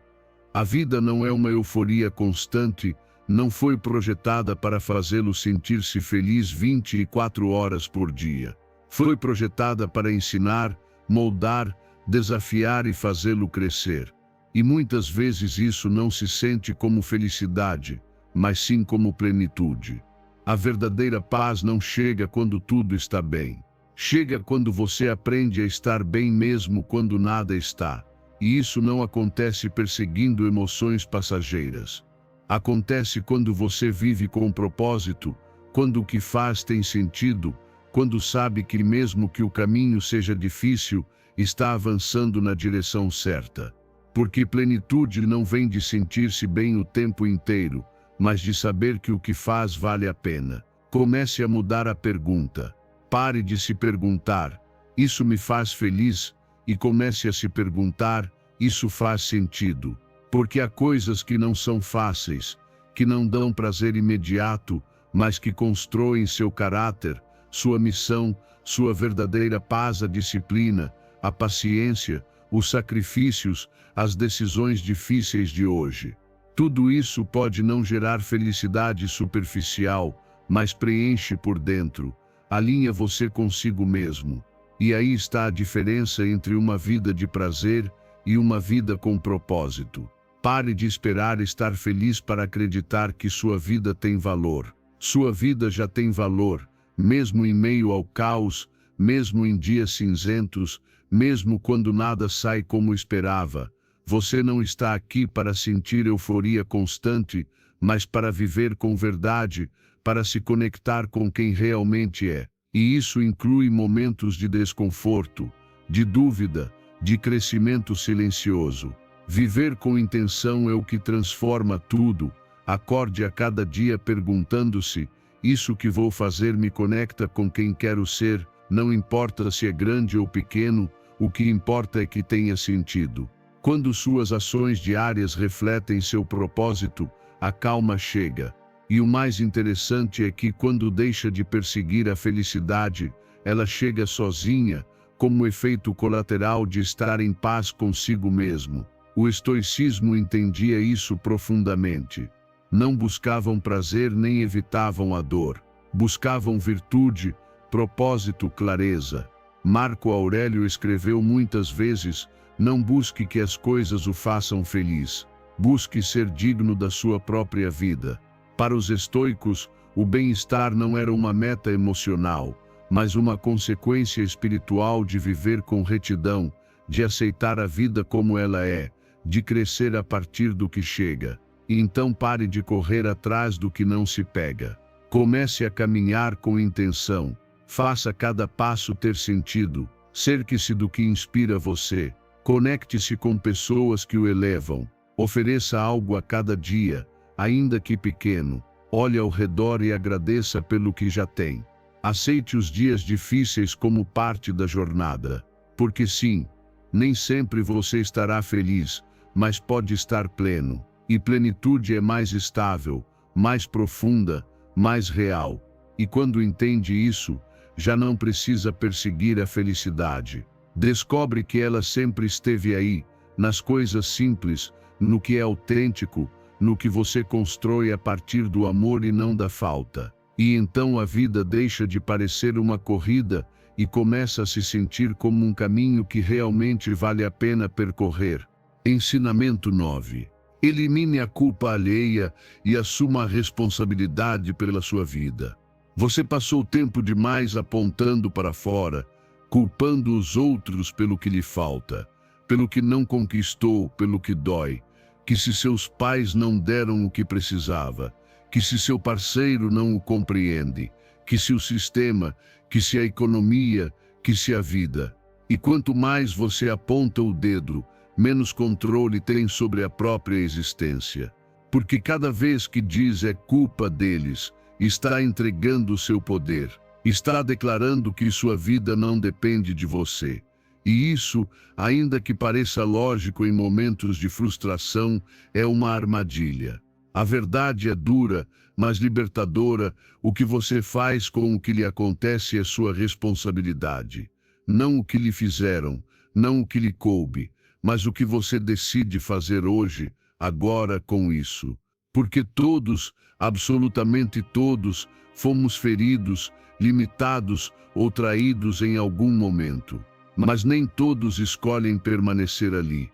A vida não é uma euforia constante, não foi projetada para fazê-lo sentir-se feliz 24 horas por dia. Foi projetada para ensinar, moldar, desafiar e fazê-lo crescer. E muitas vezes isso não se sente como felicidade, mas sim como plenitude. A verdadeira paz não chega quando tudo está bem. Chega quando você aprende a estar bem mesmo quando nada está. E isso não acontece perseguindo emoções passageiras. Acontece quando você vive com um propósito, quando o que faz tem sentido, quando sabe que mesmo que o caminho seja difícil, está avançando na direção certa. Porque plenitude não vem de sentir-se bem o tempo inteiro, mas de saber que o que faz vale a pena. Comece a mudar a pergunta. Pare de se perguntar: isso me faz feliz, e comece a se perguntar, isso faz sentido? Porque há coisas que não são fáceis, que não dão prazer imediato, mas que constroem seu caráter, sua missão, sua verdadeira paz, a disciplina, a paciência, os sacrifícios, as decisões difíceis de hoje. Tudo isso pode não gerar felicidade superficial, mas preenche por dentro, alinha você consigo mesmo. E aí está a diferença entre uma vida de prazer e uma vida com propósito. Pare de esperar estar feliz para acreditar que sua vida tem valor. Sua vida já tem valor, mesmo em meio ao caos, mesmo em dias cinzentos, mesmo quando nada sai como esperava. Você não está aqui para sentir euforia constante, mas para viver com verdade, para se conectar com quem realmente é. E isso inclui momentos de desconforto, de dúvida, de crescimento silencioso. Viver com intenção é o que transforma tudo. Acorde a cada dia perguntando-se: isso que vou fazer me conecta com quem quero ser? Não importa se é grande ou pequeno, o que importa é que tenha sentido. Quando suas ações diárias refletem seu propósito, a calma chega. E o mais interessante é que quando deixa de perseguir a felicidade, ela chega sozinha, como efeito colateral de estar em paz consigo mesmo. O estoicismo entendia isso profundamente. Não buscavam prazer nem evitavam a dor. Buscavam virtude, propósito, clareza. Marco Aurélio escreveu muitas vezes: não busque que as coisas o façam feliz. Busque ser digno da sua própria vida. Para os estoicos, o bem-estar não era uma meta emocional, mas uma consequência espiritual de viver com retidão, de aceitar a vida como ela é, de crescer a partir do que chega. E então pare de correr atrás do que não se pega. Comece a caminhar com intenção. Faça cada passo ter sentido. Cerque-se do que inspira você. Conecte-se com pessoas que o elevam. Ofereça algo a cada dia, ainda que pequeno. Olhe ao redor e agradeça pelo que já tem. Aceite os dias difíceis como parte da jornada. Porque sim, nem sempre você estará feliz, mas pode estar pleno. E plenitude é mais estável, mais profunda, mais real. E quando entende isso, já não precisa perseguir a felicidade. Descobre que ela sempre esteve aí, nas coisas simples, no que é autêntico, no que você constrói a partir do amor e não da falta. E então a vida deixa de parecer uma corrida e começa a se sentir como um caminho que realmente vale a pena percorrer. Ensinamento 9. Elimine a culpa alheia e assuma a responsabilidade pela sua vida. Você passou tempo demais apontando para fora, culpando os outros pelo que lhe falta, pelo que não conquistou, pelo que dói, que se seus pais não deram o que precisava, que se seu parceiro não o compreende, que se o sistema, que se a economia, que se a vida. E quanto mais você aponta o dedo, menos controle tem sobre a própria existência. Porque cada vez que diz é culpa deles, está entregando o seu poder, está declarando que sua vida não depende de você. E isso, ainda que pareça lógico em momentos de frustração, é uma armadilha. A verdade é dura, mas libertadora. O que você faz com o que lhe acontece é sua responsabilidade. Não o que lhe fizeram, não o que lhe coube, mas o que você decide fazer hoje, agora com isso. Porque todos, absolutamente todos, fomos feridos, limitados ou traídos em algum momento. Mas nem todos escolhem permanecer ali.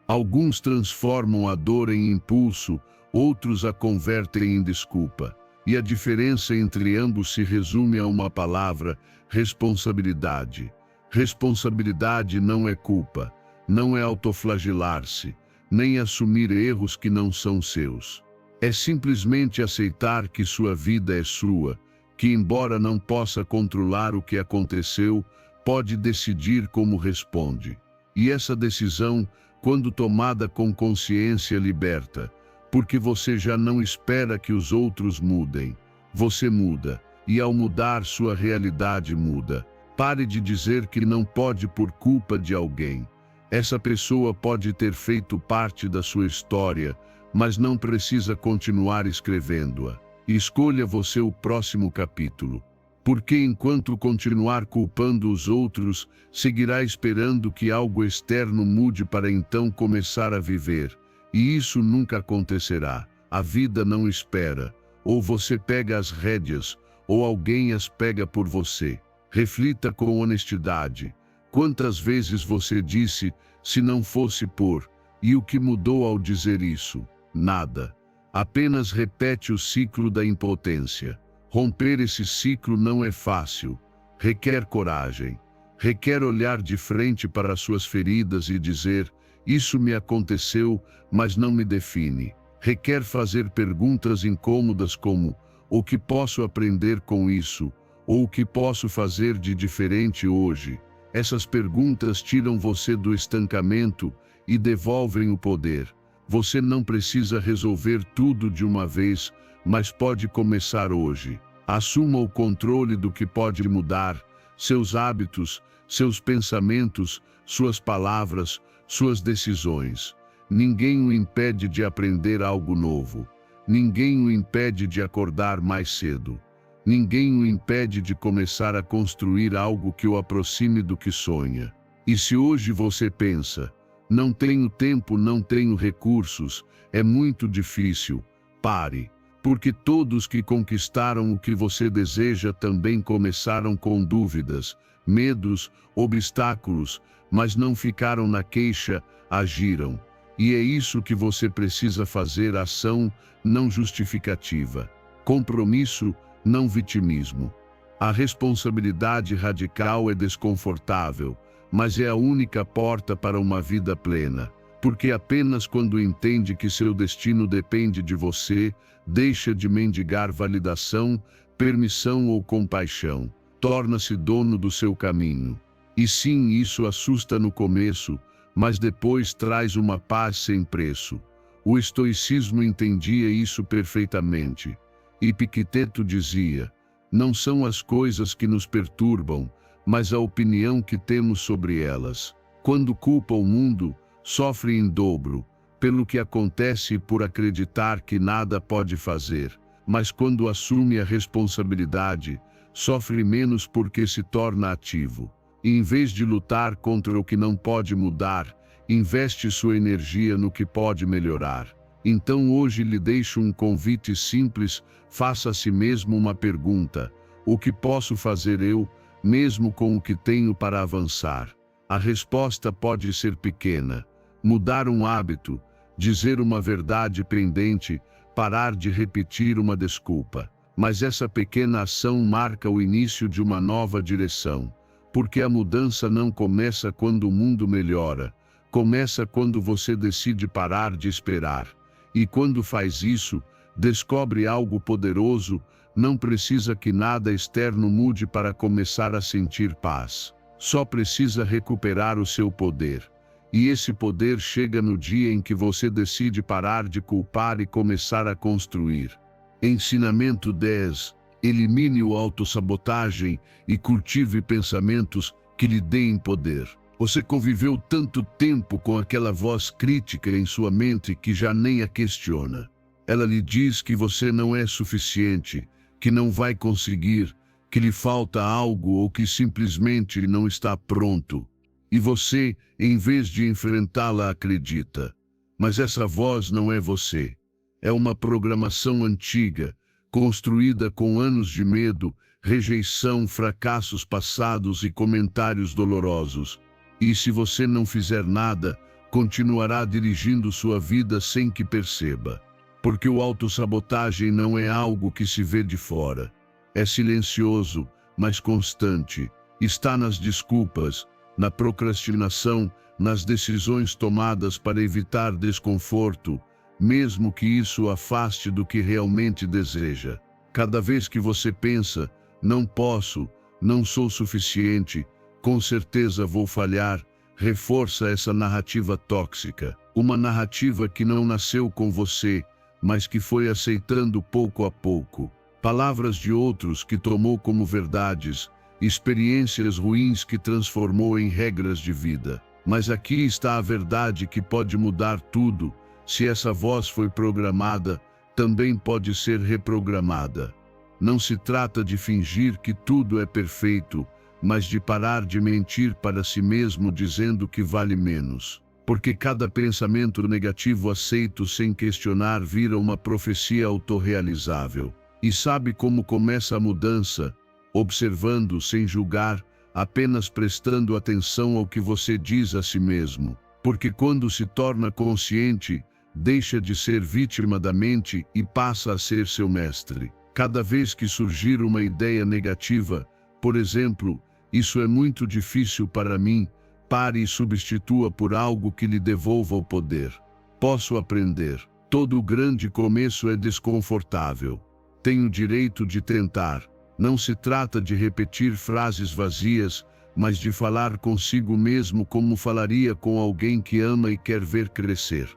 Alguns transformam a dor em impulso, outros a convertem em desculpa. E a diferença entre ambos se resume a uma palavra: responsabilidade. Responsabilidade não é culpa, não é autoflagelar-se, nem assumir erros que não são seus. É simplesmente aceitar que sua vida é sua, que embora não possa controlar o que aconteceu, pode decidir como responde. E essa decisão, quando tomada com consciência, liberta, porque você já não espera que os outros mudem. Você muda, e ao mudar, sua realidade muda. Pare de dizer que não pode por culpa de alguém. Essa pessoa pode ter feito parte da sua história, mas não precisa continuar escrevendo-a. Escolha você o próximo capítulo. Porque enquanto continuar culpando os outros, seguirá esperando que algo externo mude para então começar a viver. E isso nunca acontecerá. A vida não espera. Ou você pega as rédeas, ou alguém as pega por você. Reflita com honestidade. Quantas vezes você disse, se não fosse por, e o que mudou ao dizer isso? Nada. Apenas repete o ciclo da impotência. Romper esse ciclo não é fácil. Requer coragem. Requer olhar de frente para suas feridas e dizer, isso me aconteceu, mas não me define. Requer fazer perguntas incômodas como, o que posso aprender com isso? Ou o que posso fazer de diferente hoje? Essas perguntas tiram você do estancamento e devolvem o poder. Você não precisa resolver tudo de uma vez, mas pode começar hoje. Assuma o controle do que pode mudar, seus hábitos, seus pensamentos, suas palavras, suas decisões. Ninguém o impede de aprender algo novo. Ninguém o impede de acordar mais cedo. Ninguém o impede de começar a construir algo que o aproxime do que sonha. E se hoje você pensa, não tenho tempo, não tenho recursos, é muito difícil, pare. Porque todos que conquistaram o que você deseja também começaram com dúvidas, medos, obstáculos, mas não ficaram na queixa, agiram. E é isso que você precisa fazer: ação, não justificativa. Compromisso, não vitimismo. A responsabilidade radical é desconfortável, mas é a única porta para uma vida plena. Porque apenas quando entende que seu destino depende de você, deixa de mendigar validação, permissão ou compaixão. Torna-se dono do seu caminho. E sim, isso assusta no começo, mas depois traz uma paz sem preço. O estoicismo entendia isso perfeitamente. Epicteto dizia, não são as coisas que nos perturbam, mas a opinião que temos sobre elas. Quando culpa o mundo, sofre em dobro, pelo que acontece e por acreditar que nada pode fazer. Mas quando assume a responsabilidade, sofre menos porque se torna ativo. E em vez de lutar contra o que não pode mudar, investe sua energia no que pode melhorar. Então hoje lhe deixo um convite simples: faça a si mesmo uma pergunta: o que posso fazer eu, mesmo com o que tenho, para avançar? A resposta pode ser pequena: mudar um hábito, dizer uma verdade pendente, parar de repetir uma desculpa. Mas essa pequena ação marca o início de uma nova direção. Porque a mudança não começa quando o mundo melhora, começa quando você decide parar de esperar. E quando faz isso, descobre algo poderoso: não precisa que nada externo mude para começar a sentir paz. Só precisa recuperar o seu poder. E esse poder chega no dia em que você decide parar de culpar e começar a construir. Ensinamento 10. Elimine o autossabotagem e cultive pensamentos que lhe deem poder. Você conviveu tanto tempo com aquela voz crítica em sua mente que já nem a questiona. Ela lhe diz que você não é suficiente, que não vai conseguir, que lhe falta algo ou que simplesmente não está pronto. E você, em vez de enfrentá-la, acredita. Mas essa voz não é você. É uma programação antiga, construída com anos de medo, rejeição, fracassos passados e comentários dolorosos. E se você não fizer nada, continuará dirigindo sua vida sem que perceba. Porque o autossabotagem não é algo que se vê de fora. É silencioso, mas constante. Está nas desculpas, na procrastinação, nas decisões tomadas para evitar desconforto, mesmo que isso o afaste do que realmente deseja. Cada vez que você pensa, não posso, não sou suficiente, com certeza vou falhar, reforça essa narrativa tóxica. Uma narrativa que não nasceu com você, mas que foi aceitando pouco a pouco. Palavras de outros que tomou como verdades, experiências ruins que transformou em regras de vida. Mas aqui está a verdade que pode mudar tudo. Se essa voz foi programada, também pode ser reprogramada. Não se trata de fingir que tudo é perfeito, mas de parar de mentir para si mesmo dizendo que vale menos. Porque cada pensamento negativo aceito sem questionar vira uma profecia autorrealizável. E sabe como começa a mudança? Observando sem julgar, apenas prestando atenção ao que você diz a si mesmo. Porque quando se torna consciente, deixa de ser vítima da mente e passa a ser seu mestre. Cada vez que surgir uma ideia negativa, por exemplo, isso é muito difícil para mim, pare e substitua por algo que lhe devolva o poder. Posso aprender. Todo grande começo é desconfortável. Tenho direito de tentar. Não se trata de repetir frases vazias, mas de falar consigo mesmo como falaria com alguém que ama e quer ver crescer.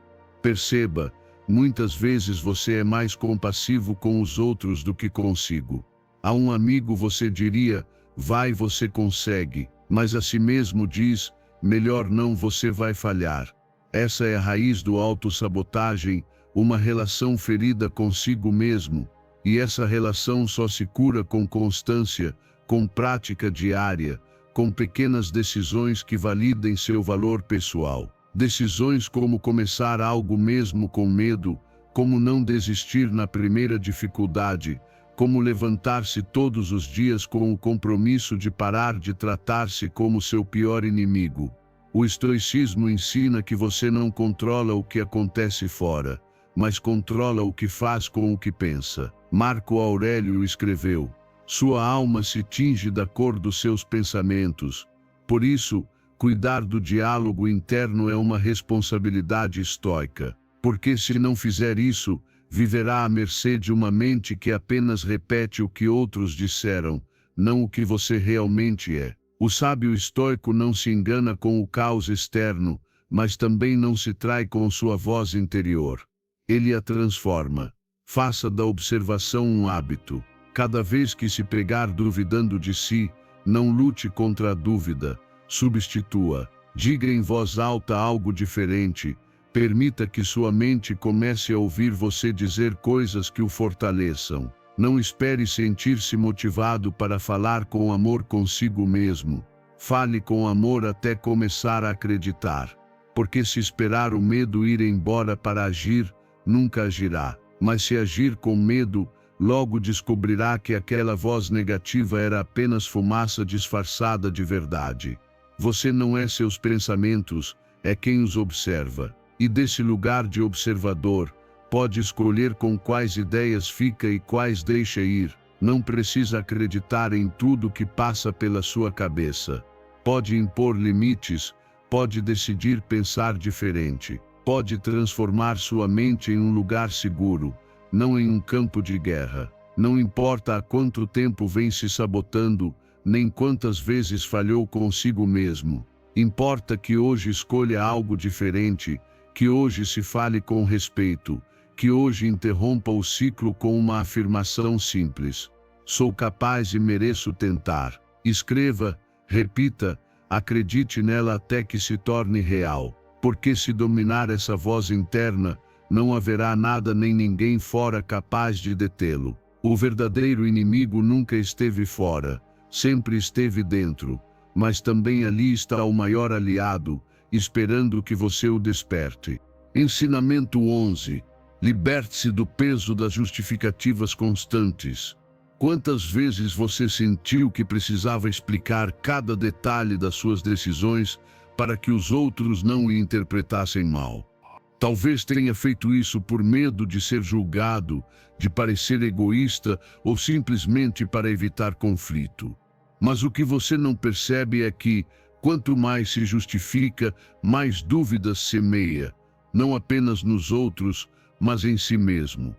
Perceba, muitas vezes você é mais compassivo com os outros do que consigo. A um amigo você diria, vai, você consegue, mas a si mesmo diz, melhor não, você vai falhar. Essa é a raiz do autossabotagem, uma relação ferida consigo mesmo, e essa relação só se cura com constância, com prática diária, com pequenas decisões que validem seu valor pessoal. Decisões como começar algo mesmo com medo, como não desistir na primeira dificuldade, como levantar-se todos os dias com o compromisso de parar de tratar-se como seu pior inimigo. O estoicismo ensina que você não controla o que acontece fora, mas controla o que faz com o que pensa. Marco Aurélio escreveu, sua alma se tinge da cor dos seus pensamentos. Por isso, cuidar do diálogo interno é uma responsabilidade estoica. Porque se não fizer isso, viverá à mercê de uma mente que apenas repete o que outros disseram, não o que você realmente é. O sábio estoico não se engana com o caos externo, mas também não se trai com sua voz interior. Ele a transforma. Faça da observação um hábito. Cada vez que se pegar duvidando de si, não lute contra a dúvida, substitua. Diga em voz alta algo diferente. Permita que sua mente comece a ouvir você dizer coisas que o fortaleçam. Não espere sentir-se motivado para falar com amor consigo mesmo. Fale com amor até começar a acreditar. Porque se esperar o medo ir embora para agir, nunca agirá. Mas se agir com medo, logo descobrirá que aquela voz negativa era apenas fumaça disfarçada de verdade. Você não é seus pensamentos, é quem os observa. E desse lugar de observador, pode escolher com quais ideias fica e quais deixa ir. Não precisa acreditar em tudo que passa pela sua cabeça. Pode impor limites, pode decidir pensar diferente. Pode transformar sua mente em um lugar seguro, não em um campo de guerra. Não importa há quanto tempo vem se sabotando, nem quantas vezes falhou consigo mesmo. Importa que hoje escolha algo diferente, que hoje se fale com respeito, que hoje interrompa o ciclo com uma afirmação simples. Sou capaz e mereço tentar. Escreva, repita, acredite nela até que se torne real. Porque se dominar essa voz interna, não haverá nada nem ninguém fora capaz de detê-lo. O verdadeiro inimigo nunca esteve fora, sempre esteve dentro, mas também ali está o maior aliado, esperando que você o desperte. Ensinamento 11. Liberte-se do peso das justificativas constantes. Quantas vezes você sentiu que precisava explicar cada detalhe das suas decisões para que os outros não o interpretassem mal? Talvez tenha feito isso por medo de ser julgado, de parecer egoísta ou simplesmente para evitar conflito. Mas o que você não percebe é que, quanto mais se justifica, mais dúvidas semeia, não apenas nos outros, mas em si mesmo.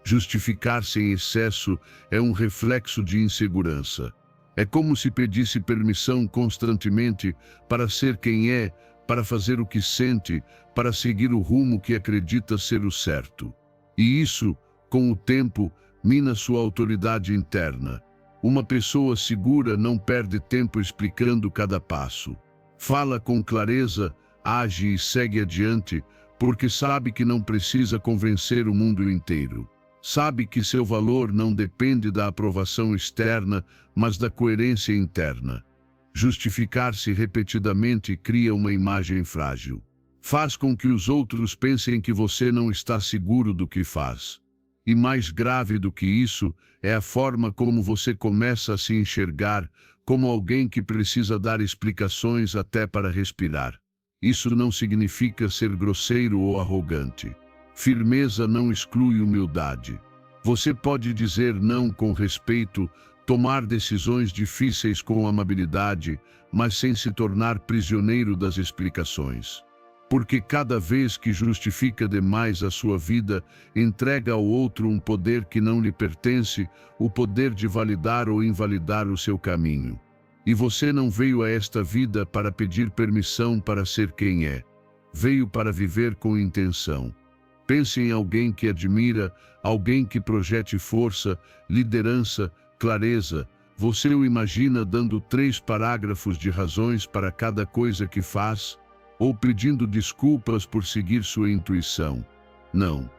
Justificar-se em excesso é um reflexo de insegurança. É como se pedisse permissão constantemente para ser quem é, para fazer o que sente, para seguir o rumo que acredita ser o certo. E isso, com o tempo, mina sua autoridade interna. Uma pessoa segura não perde tempo explicando cada passo. Fala com clareza, age e segue adiante, porque sabe que não precisa convencer o mundo inteiro. Sabe que seu valor não depende da aprovação externa, mas da coerência interna. Justificar-se repetidamente cria uma imagem frágil. Faz com que os outros pensem que você não está seguro do que faz. E mais grave do que isso é a forma como você começa a se enxergar como alguém que precisa dar explicações até para respirar. Isso não significa ser grosseiro ou arrogante. Firmeza não exclui humildade. Você pode dizer não com respeito, tomar decisões difíceis com amabilidade, mas sem se tornar prisioneiro das explicações. Porque cada vez que justifica demais a sua vida, entrega ao outro um poder que não lhe pertence, o poder de validar ou invalidar o seu caminho. E você não veio a esta vida para pedir permissão para ser quem é. Veio para viver com intenção. Pense em alguém que admira, alguém que projete força, liderança, clareza. Você o imagina dando 3 parágrafos de razões para cada coisa que faz, ou pedindo desculpas por seguir sua intuição. Não,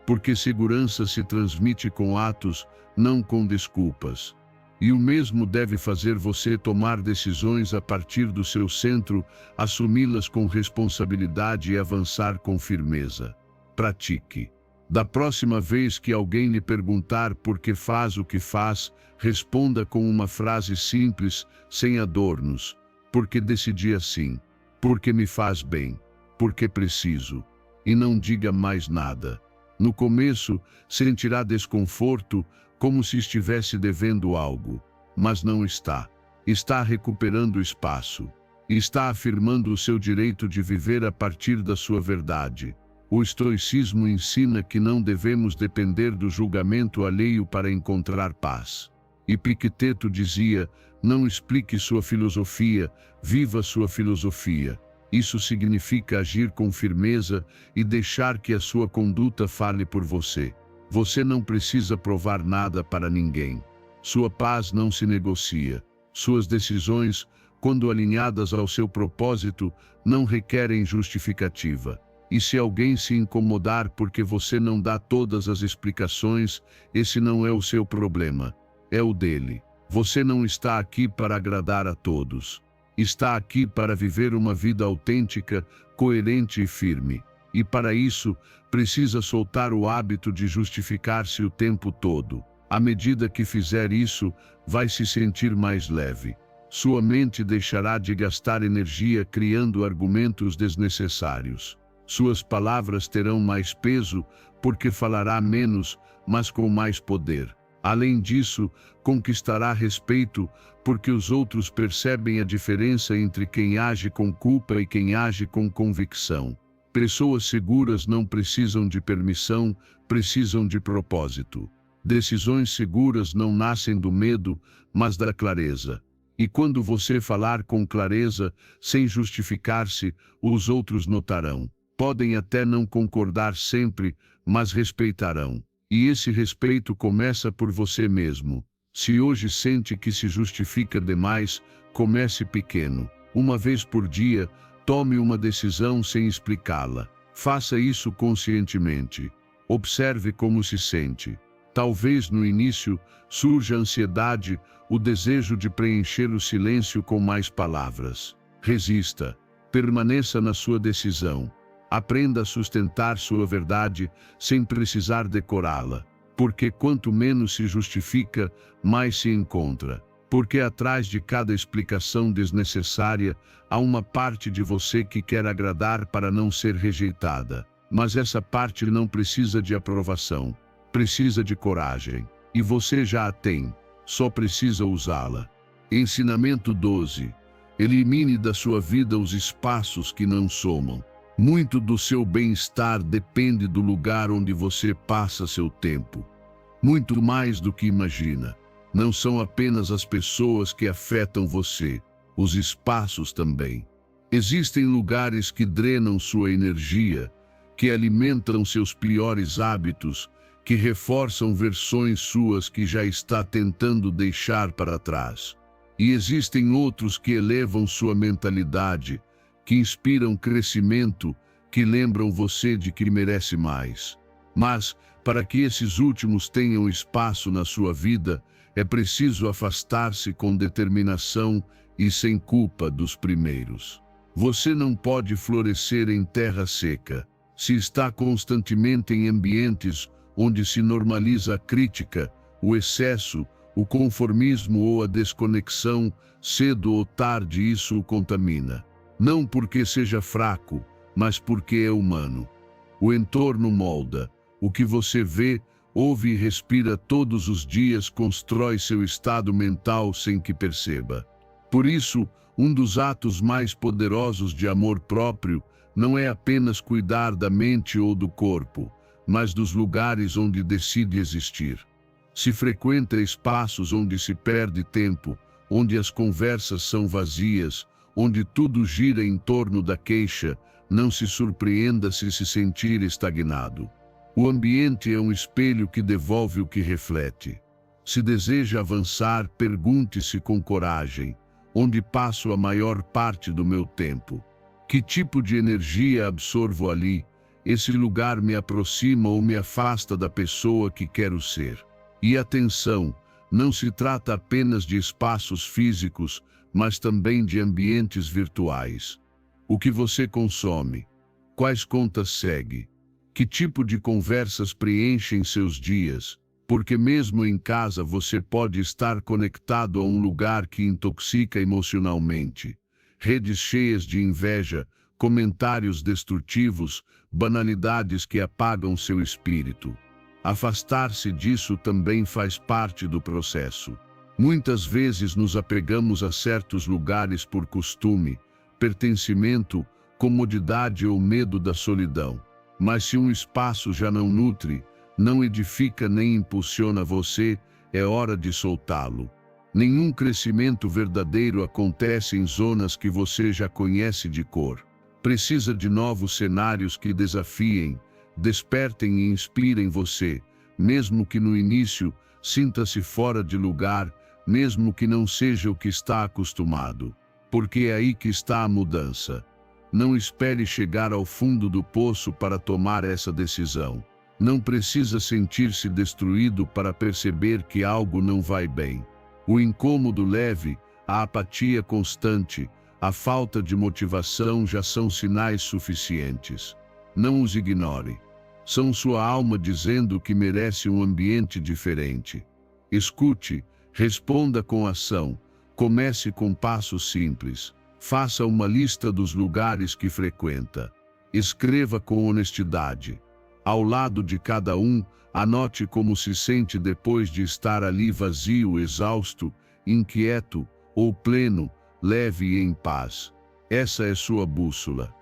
porque segurança se transmite com atos, não com desculpas. E o mesmo deve fazer você tomar decisões a partir do seu centro, assumi-las com responsabilidade e avançar com firmeza. Pratique. Da próxima vez que alguém lhe perguntar por que faz o que faz, responda com uma frase simples, sem adornos. Porque decidi assim. Porque me faz bem. Porque preciso. E não diga mais nada. No começo, sentirá desconforto, como se estivesse devendo algo. Mas não está. Está recuperando espaço. Está afirmando o seu direito de viver a partir da sua verdade. O estoicismo ensina que não devemos depender do julgamento alheio para encontrar paz. Epicteto dizia, não explique sua filosofia, viva sua filosofia. Isso significa agir com firmeza e deixar que a sua conduta fale por você. Você não precisa provar nada para ninguém. Sua paz não se negocia. Suas decisões, quando alinhadas ao seu propósito, não requerem justificativa. E se alguém se incomodar porque você não dá todas as explicações, esse não é o seu problema, é o dele. Você não está aqui para agradar a todos. Está aqui para viver uma vida autêntica, coerente e firme. E para isso, precisa soltar o hábito de justificar-se o tempo todo. À medida que fizer isso, vai se sentir mais leve. Sua mente deixará de gastar energia criando argumentos desnecessários. Suas palavras terão mais peso, porque falará menos, mas com mais poder. Além disso, conquistará respeito, porque os outros percebem a diferença entre quem age com culpa e quem age com convicção. Pessoas seguras não precisam de permissão, precisam de propósito. Decisões seguras não nascem do medo, mas da clareza. E quando você falar com clareza, sem justificar-se, os outros notarão. Podem até não concordar sempre, mas respeitarão. E esse respeito começa por você mesmo. Se hoje sente que se justifica demais, comece pequeno. Uma vez por dia, tome uma decisão sem explicá-la. Faça isso conscientemente. Observe como se sente. Talvez no início surja a ansiedade, o desejo de preencher o silêncio com mais palavras. Resista. Permaneça na sua decisão. Aprenda a sustentar sua verdade sem precisar decorá-la. Porque quanto menos se justifica, mais se encontra. Porque atrás de cada explicação desnecessária, há uma parte de você que quer agradar para não ser rejeitada. Mas essa parte não precisa de aprovação. Precisa de coragem. E você já a tem. Só precisa usá-la. Ensinamento 12. Elimine da sua vida os espaços que não somam. Muito do seu bem-estar depende do lugar onde você passa seu tempo. Muito mais do que imagina. Não são apenas as pessoas que afetam você, os espaços também. Existem lugares que drenam sua energia, que alimentam seus piores hábitos, que reforçam versões suas que já está tentando deixar para trás. E existem outros que elevam sua mentalidade, que inspiram crescimento, que lembram você de que merece mais. Mas, para que esses últimos tenham espaço na sua vida, é preciso afastar-se com determinação e sem culpa dos primeiros. Você não pode florescer em terra seca. Se está constantemente em ambientes onde se normaliza a crítica, o excesso, o conformismo ou a desconexão, cedo ou tarde isso o contamina. Não porque seja fraco, mas porque é humano. O entorno molda. O que você vê, ouve e respira todos os dias constrói seu estado mental sem que perceba. Por isso, um dos atos mais poderosos de amor próprio não é apenas cuidar da mente ou do corpo, mas dos lugares onde decide existir. Se frequenta espaços onde se perde tempo, onde as conversas são vazias, onde tudo gira em torno da queixa, não se surpreenda se sentir estagnado. O ambiente é um espelho que devolve o que reflete. Se deseja avançar, pergunte-se com coragem: onde passo a maior parte do meu tempo? Que tipo de energia absorvo ali? Esse lugar me aproxima ou me afasta da pessoa que quero ser? E atenção, não se trata apenas de espaços físicos, mas também de ambientes virtuais. O que você consome? Quais contas segue? Que tipo de conversas preenchem seus dias? Porque mesmo em casa você pode estar conectado a um lugar que intoxica emocionalmente. Redes cheias de inveja, comentários destrutivos, banalidades que apagam seu espírito. Afastar-se disso também faz parte do processo. Muitas vezes nos apegamos a certos lugares por costume, pertencimento, comodidade ou medo da solidão. Mas se um espaço já não nutre, não edifica nem impulsiona você, é hora de soltá-lo. Nenhum crescimento verdadeiro acontece em zonas que você já conhece de cor. Precisa de novos cenários que desafiem, despertem e inspirem você, mesmo que no início sinta-se fora de lugar, mesmo que não seja o que está acostumado. Porque é aí que está a mudança. Não espere chegar ao fundo do poço para tomar essa decisão. Não precisa sentir-se destruído para perceber que algo não vai bem. O incômodo leve, a apatia constante, a falta de motivação já são sinais suficientes. Não os ignore. São sua alma dizendo que merece um ambiente diferente. Escute, responda com ação, comece com passos simples. Faça uma lista dos lugares que frequenta. Escreva com honestidade. Ao lado de cada um, anote como se sente depois de estar ali vazio, exausto, inquieto ou pleno, leve e em paz. Essa é sua bússola.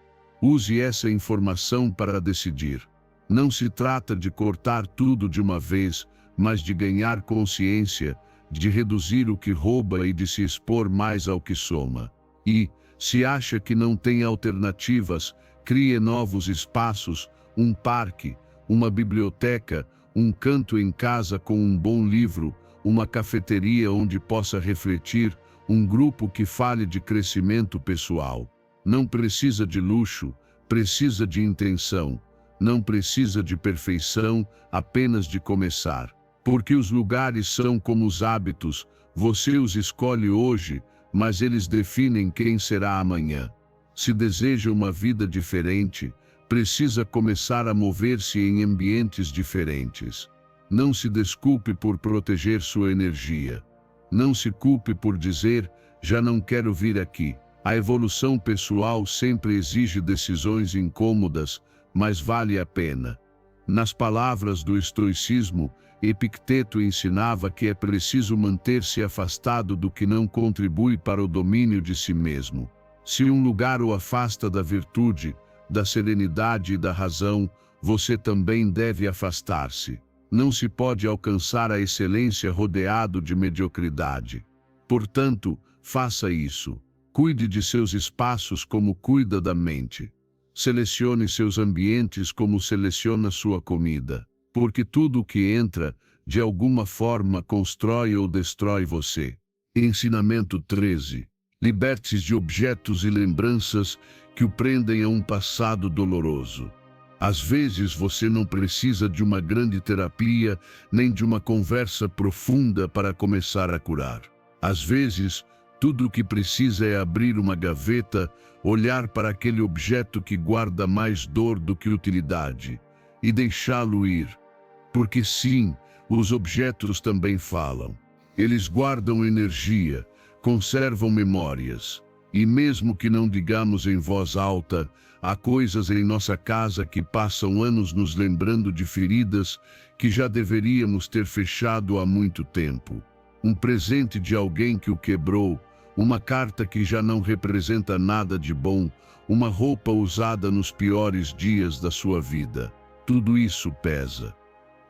Use essa informação para decidir. Não se trata de cortar tudo de uma vez, mas de ganhar consciência, de reduzir o que rouba e de se expor mais ao que soma. E, se acha que não tem alternativas, crie novos espaços, um parque, uma biblioteca, um canto em casa com um bom livro, uma cafeteria onde possa refletir, um grupo que fale de crescimento pessoal. Não precisa de luxo, precisa de intenção. Não precisa de perfeição, apenas de começar. Porque os lugares são como os hábitos, você os escolhe hoje, mas eles definem quem será amanhã. Se deseja uma vida diferente, precisa começar a mover-se em ambientes diferentes. Não se desculpe por proteger sua energia. Não se culpe por dizer, já não quero vir aqui. A evolução pessoal sempre exige decisões incômodas, mas vale a pena. Nas palavras do estoicismo, Epicteto ensinava que é preciso manter-se afastado do que não contribui para o domínio de si mesmo. Se um lugar o afasta da virtude, da serenidade e da razão, você também deve afastar-se. Não se pode alcançar a excelência rodeado de mediocridade. Portanto, faça isso. Cuide de seus espaços como cuida da mente. Selecione seus ambientes como seleciona sua comida. porque tudo o que entra, de alguma forma constrói ou destrói você. Ensinamento 13. Liberte-se de objetos e lembranças que o prendem a um passado doloroso. Às vezes você não precisa de uma grande terapia, nem de uma conversa profunda para começar a curar. Às vezes, tudo o que precisa é abrir uma gaveta, olhar para aquele objeto que guarda mais dor do que utilidade, e deixá-lo ir. Porque sim, os objetos também falam. Eles guardam energia, conservam memórias. E mesmo que não digamos em voz alta, há coisas em nossa casa que passam anos nos lembrando de feridas que já deveríamos ter fechado há muito tempo. Um presente de alguém que o quebrou, uma carta que já não representa nada de bom, uma roupa usada nos piores dias da sua vida. Tudo isso pesa.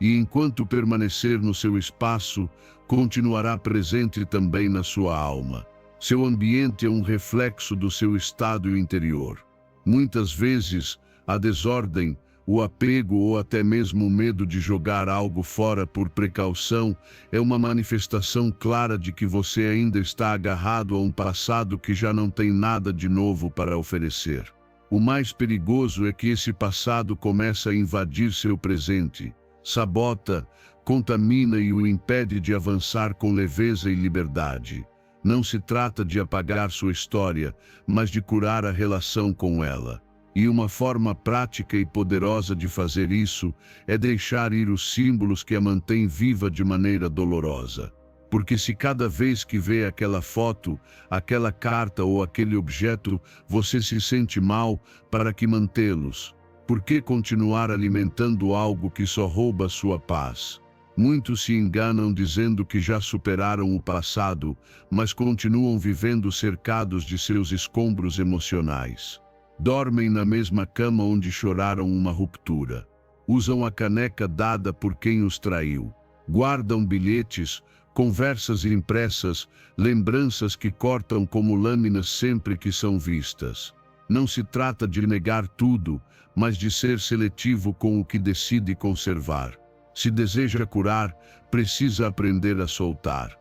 E enquanto permanecer no seu espaço, continuará presente também na sua alma. Seu ambiente é um reflexo do seu estado interior. Muitas vezes, a desordem, o apego ou até mesmo o medo de jogar algo fora por precaução é uma manifestação clara de que você ainda está agarrado a um passado que já não tem nada de novo para oferecer. O mais perigoso é que esse passado começa a invadir seu presente, sabota, contamina e o impede de avançar com leveza e liberdade. Não se trata de apagar sua história, mas de curar a relação com ela. E uma forma prática e poderosa de fazer isso é deixar ir os símbolos que a mantêm viva de maneira dolorosa. Porque se cada vez que vê aquela foto, aquela carta ou aquele objeto, você se sente mal, para que mantê-los? Por que continuar alimentando algo que só rouba sua paz? Muitos se enganam dizendo que já superaram o passado, mas continuam vivendo cercados de seus escombros emocionais. Dormem na mesma cama onde choraram uma ruptura. Usam a caneca dada por quem os traiu. Guardam bilhetes, conversas impressas, lembranças que cortam como lâminas sempre que são vistas. Não se trata de negar tudo, mas de ser seletivo com o que decide conservar. Se deseja curar, precisa aprender a soltar.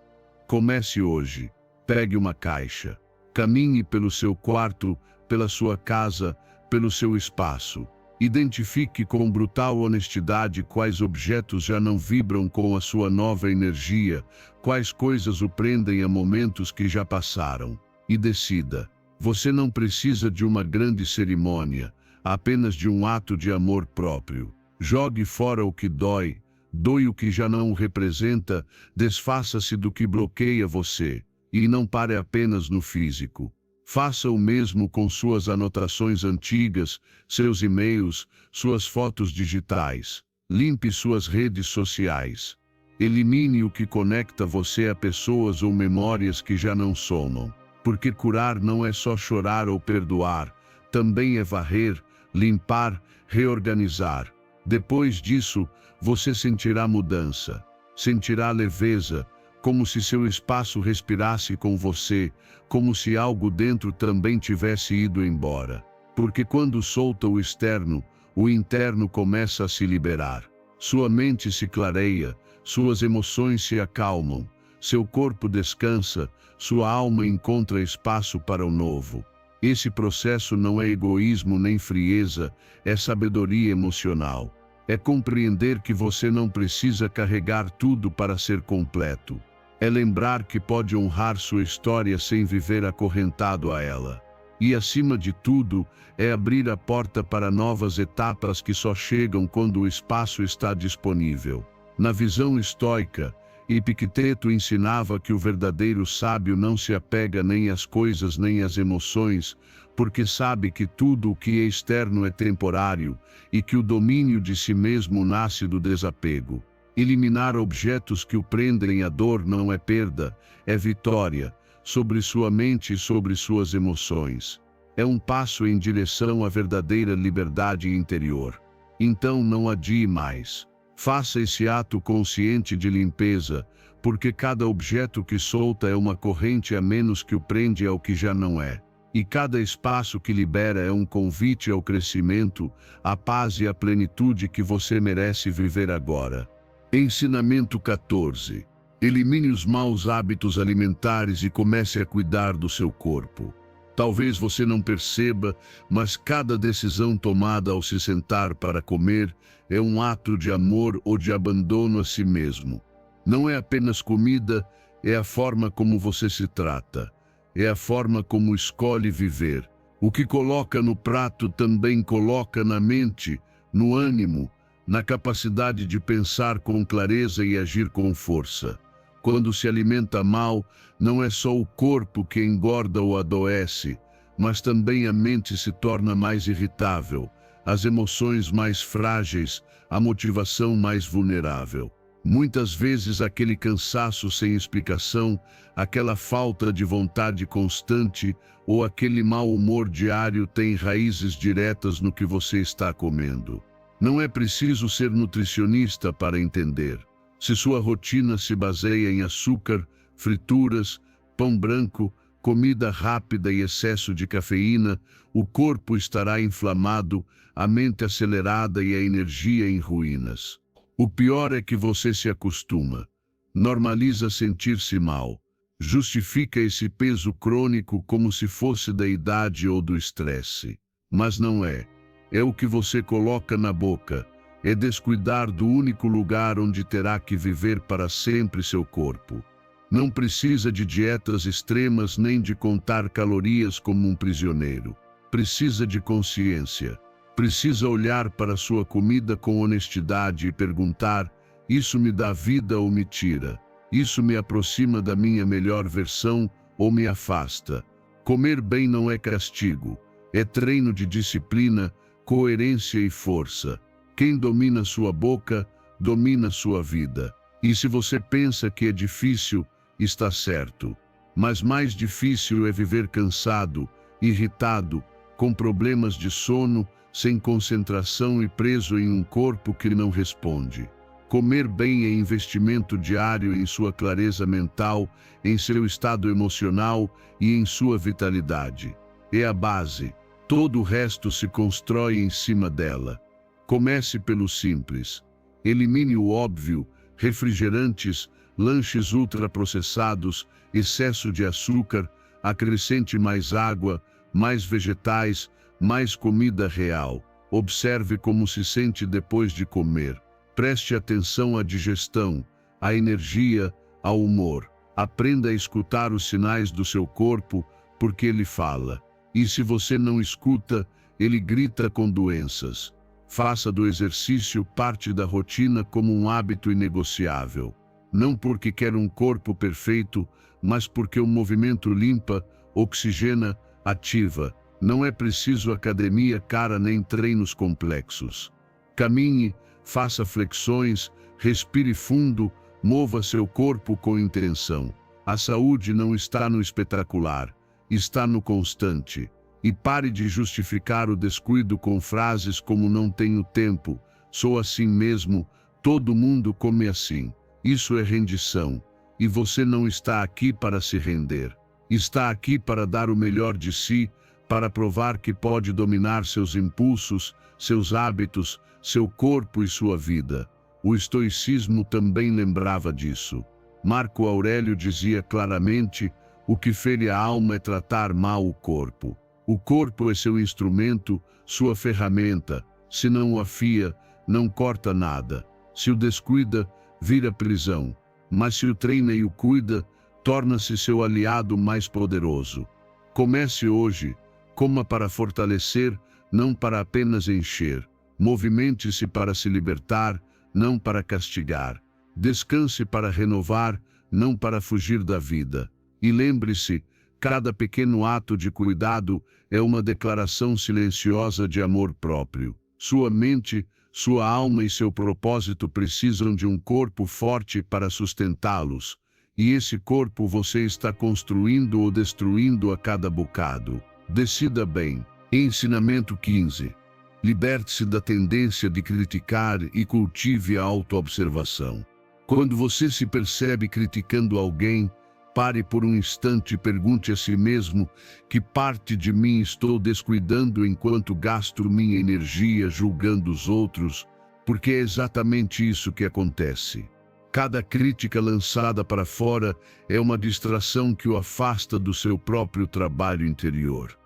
Comece hoje. Pegue uma caixa. Caminhe pelo seu quarto, pela sua casa, pelo seu espaço. Identifique com brutal honestidade quais objetos já não vibram com a sua nova energia, quais coisas o prendem a momentos que já passaram. E decida. Você não precisa de uma grande cerimônia, apenas de um ato de amor próprio. Jogue fora o que dói, doe o que já não o representa, desfaça-se do que bloqueia você, e não pare apenas no físico. Faça o mesmo com suas anotações antigas, seus e-mails, suas fotos digitais. Limpe suas redes sociais. Elimine o que conecta você a pessoas ou memórias que já não somam. Porque curar não é só chorar ou perdoar, também é varrer, limpar, reorganizar. Depois disso, você sentirá mudança, sentirá leveza, como se seu espaço respirasse com você, como se algo dentro também tivesse ido embora. Porque quando solta o externo, o interno começa a se liberar. Sua mente se clareia, suas emoções se acalmam, seu corpo descansa, sua alma encontra espaço para o novo. Esse processo não é egoísmo nem frieza, é sabedoria emocional. É compreender que você não precisa carregar tudo para ser completo. É lembrar que pode honrar sua história sem viver acorrentado a ela. E, acima de tudo, é abrir a porta para novas etapas que só chegam quando o espaço está disponível. Na visão estoica, Epicteto ensinava que o verdadeiro sábio não se apega nem às coisas nem às emoções, porque sabe que tudo o que é externo é temporário e que o domínio de si mesmo nasce do desapego. Eliminar objetos que o prendem à dor não é perda, é vitória, sobre sua mente e sobre suas emoções. É um passo em direção à verdadeira liberdade interior. Então não adie mais. Faça esse ato consciente de limpeza, porque cada objeto que solta é uma corrente a menos que o prende ao que já não é. E cada espaço que libera é um convite ao crescimento, à paz e à plenitude que você merece viver agora. Ensinamento 14. Elimine os maus hábitos alimentares e comece a cuidar do seu corpo. Talvez você não perceba, mas cada decisão tomada ao se sentar para comer é um ato de amor ou de abandono a si mesmo. Não é apenas comida, é a forma como você se trata. É a forma como escolhe viver. O que coloca no prato também coloca na mente, no ânimo, na capacidade de pensar com clareza e agir com força. Quando se alimenta mal, não é só o corpo que engorda ou adoece, mas também a mente se torna mais irritável, as emoções mais frágeis, a motivação mais vulnerável. Muitas vezes aquele cansaço sem explicação, aquela falta de vontade constante ou aquele mau humor diário tem raízes diretas no que você está comendo. Não é preciso ser nutricionista para entender. Se sua rotina se baseia em açúcar, frituras, pão branco, comida rápida e excesso de cafeína, o corpo estará inflamado, a mente acelerada e a energia em ruínas. O pior é que você se acostuma, normaliza sentir-se mal, justifica esse peso crônico como se fosse da idade ou do estresse. Mas não é. É o que você coloca na boca. É descuidar do único lugar onde terá que viver para sempre seu corpo. Não precisa de dietas extremas nem de contar calorias como um prisioneiro. Precisa de consciência. Precisa olhar para sua comida com honestidade e perguntar: isso me dá vida ou me tira? Isso me aproxima da minha melhor versão ou me afasta? Comer bem não é castigo. É treino de disciplina, coerência e força. Quem domina sua boca, domina sua vida. E se você pensa que é difícil, está certo. Mas mais difícil é viver cansado, irritado, com problemas de sono, sem concentração e preso em um corpo que não responde. Comer bem é investimento diário em sua clareza mental, em seu estado emocional e em sua vitalidade. É a base. Todo o resto se constrói em cima dela. Comece pelo simples. Elimine o óbvio, refrigerantes, lanches ultraprocessados, excesso de açúcar, acrescente mais água, mais vegetais, mais comida real. Observe como se sente depois de comer. Preste atenção à digestão, à energia, ao humor. Aprenda a escutar os sinais do seu corpo, porque ele fala. E se você não escuta, ele grita com doenças. Faça do exercício parte da rotina como um hábito inegociável. Não porque quer um corpo perfeito, mas porque o movimento limpa, oxigena, ativa. Não é preciso academia cara nem treinos complexos. Caminhe, faça flexões, respire fundo, mova seu corpo com intenção. A saúde não está no espetacular, está no constante. E pare de justificar o descuido com frases como não tenho tempo, sou assim mesmo, todo mundo come assim. Isso é rendição. E você não está aqui para se render. Está aqui para dar o melhor de si, para provar que pode dominar seus impulsos, seus hábitos, seu corpo e sua vida. O estoicismo também lembrava disso. Marco Aurélio dizia claramente: o que fere a alma é tratar mal o corpo. O corpo é seu instrumento, sua ferramenta. Se não o afia, não corta nada. Se o descuida, vira prisão. Mas se o treina e o cuida, torna-se seu aliado mais poderoso. Comece hoje. Coma para fortalecer, não para apenas encher. Movimente-se para se libertar, não para castigar. Descanse para renovar, não para fugir da vida. E lembre-se, cada pequeno ato de cuidado é uma declaração silenciosa de amor próprio. Sua mente, sua alma e seu propósito precisam de um corpo forte para sustentá-los. E esse corpo você está construindo ou destruindo a cada bocado. Decida bem. Ensinamento 15. Liberte-se da tendência de criticar e cultive a autoobservação. Quando você se percebe criticando alguém, Pare por um instante e pergunte a si mesmo que parte de mim estou descuidando enquanto gasto minha energia julgando os outros, porque é exatamente isso que acontece. Cada crítica lançada para fora é uma distração que o afasta do seu próprio trabalho interior.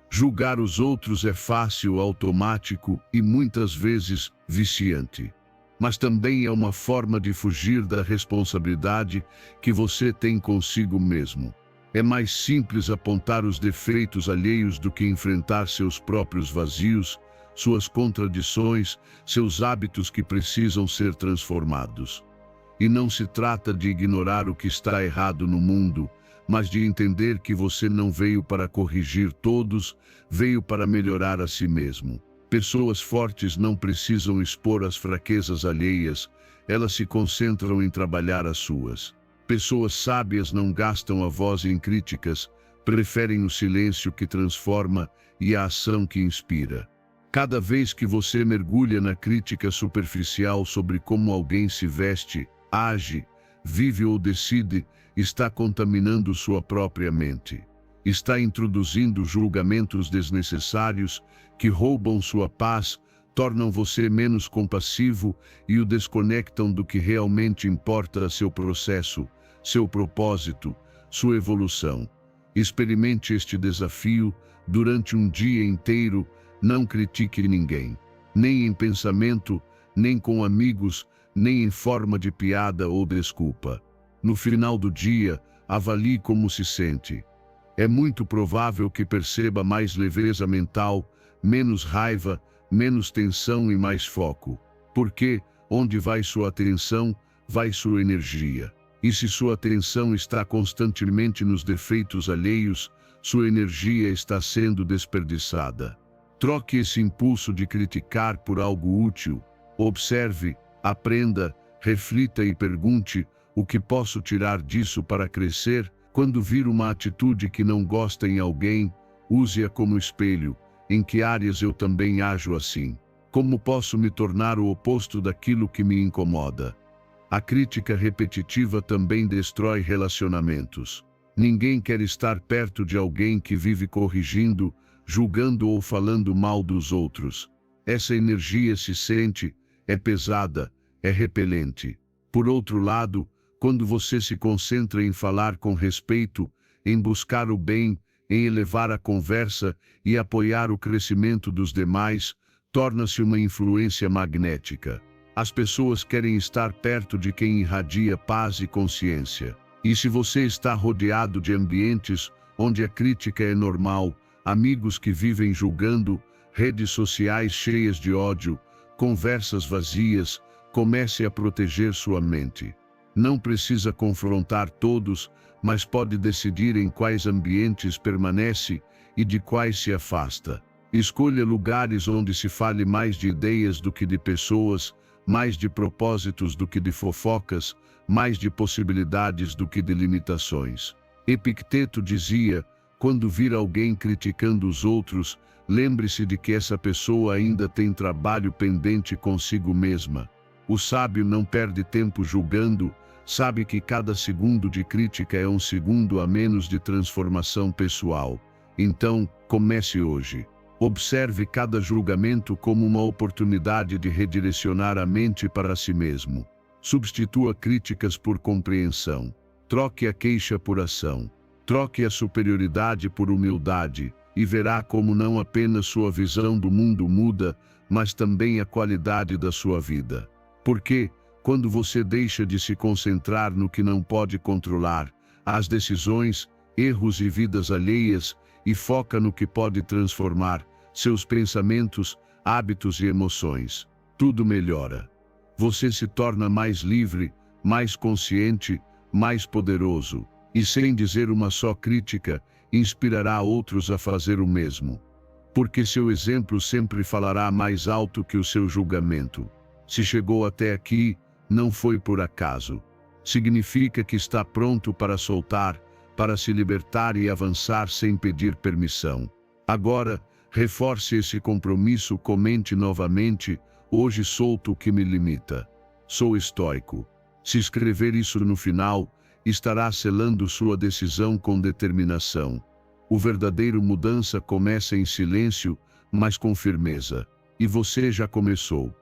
Julgar os outros é fácil, automático e muitas vezes viciante. Mas também é uma forma de fugir da responsabilidade que você tem consigo mesmo. É mais simples apontar os defeitos alheios do que enfrentar seus próprios vazios, suas contradições, seus hábitos que precisam ser transformados. E não se trata de ignorar o que está errado no mundo, mas de entender que você não veio para corrigir todos, veio para melhorar a si mesmo. Pessoas fortes não precisam expor as fraquezas alheias, elas se concentram em trabalhar as suas. Pessoas sábias não gastam a voz em críticas, preferem o silêncio que transforma e a ação que inspira. Cada vez que você mergulha na crítica superficial sobre como alguém se veste, age, vive ou decide, está contaminando sua própria mente. Está introduzindo julgamentos desnecessários que roubam sua paz, tornam você menos compassivo e o desconectam do que realmente importa a seu processo, seu propósito, sua evolução. Experimente este desafio durante um dia inteiro. Não critique ninguém, nem em pensamento, nem com amigos, nem em forma de piada ou desculpa. No final do dia, avalie como se sente. É muito provável que perceba mais leveza mental, menos raiva, menos tensão e mais foco. Porque, onde vai sua atenção, vai sua energia. E se sua atenção está constantemente nos defeitos alheios, sua energia está sendo desperdiçada. Troque esse impulso de criticar por algo útil. Observe, aprenda, reflita e pergunte: o que posso tirar disso para crescer? Quando vir uma atitude que não gosta em alguém, use-a como espelho. Em que áreas eu também ajo assim? Como posso me tornar o oposto daquilo que me incomoda? A crítica repetitiva também destrói relacionamentos. Ninguém quer estar perto de alguém que vive corrigindo, julgando ou falando mal dos outros. Essa energia se sente, é pesada, é repelente. Por outro lado, quando você se concentra em falar com respeito, em buscar o bem, em elevar a conversa e apoiar o crescimento dos demais, torna-se uma influência magnética. As pessoas querem estar perto de quem irradia paz e consciência. E se você está rodeado de ambientes onde a crítica é normal, amigos que vivem julgando, redes sociais cheias de ódio, conversas vazias, comece a proteger sua mente. Não precisa confrontar todos, mas pode decidir em quais ambientes permanece e de quais se afasta. Escolha lugares onde se fale mais de ideias do que de pessoas, mais de propósitos do que de fofocas, mais de possibilidades do que de limitações. Epicteto dizia: quando vir alguém criticando os outros, lembre-se de que essa pessoa ainda tem trabalho pendente consigo mesma. O sábio não perde tempo julgando, sabe que cada segundo de crítica é um segundo a menos de transformação pessoal. Então, comece hoje. Observe cada julgamento como uma oportunidade de redirecionar a mente para si mesmo. Substitua críticas por compreensão. Troque a queixa por ação. Troque a superioridade por humildade, e verá como não apenas sua visão do mundo muda, mas também a qualidade da sua vida. Porque, quando você deixa de se concentrar no que não pode controlar, as decisões, erros e vidas alheias, e foca no que pode transformar, seus pensamentos, hábitos e emoções, tudo melhora. Você se torna mais livre, mais consciente, mais poderoso. E sem dizer uma só crítica, inspirará outros a fazer o mesmo. Porque seu exemplo sempre falará mais alto que o seu julgamento. Se chegou até aqui, não foi por acaso. Significa que está pronto para soltar, para se libertar e avançar sem pedir permissão. Agora, reforce esse compromisso, comente novamente: hoje solto o que me limita. Sou estoico. Se escrever isso no final, estará selando sua decisão com determinação. O verdadeiro mudança começa em silêncio, mas com firmeza. E você já começou.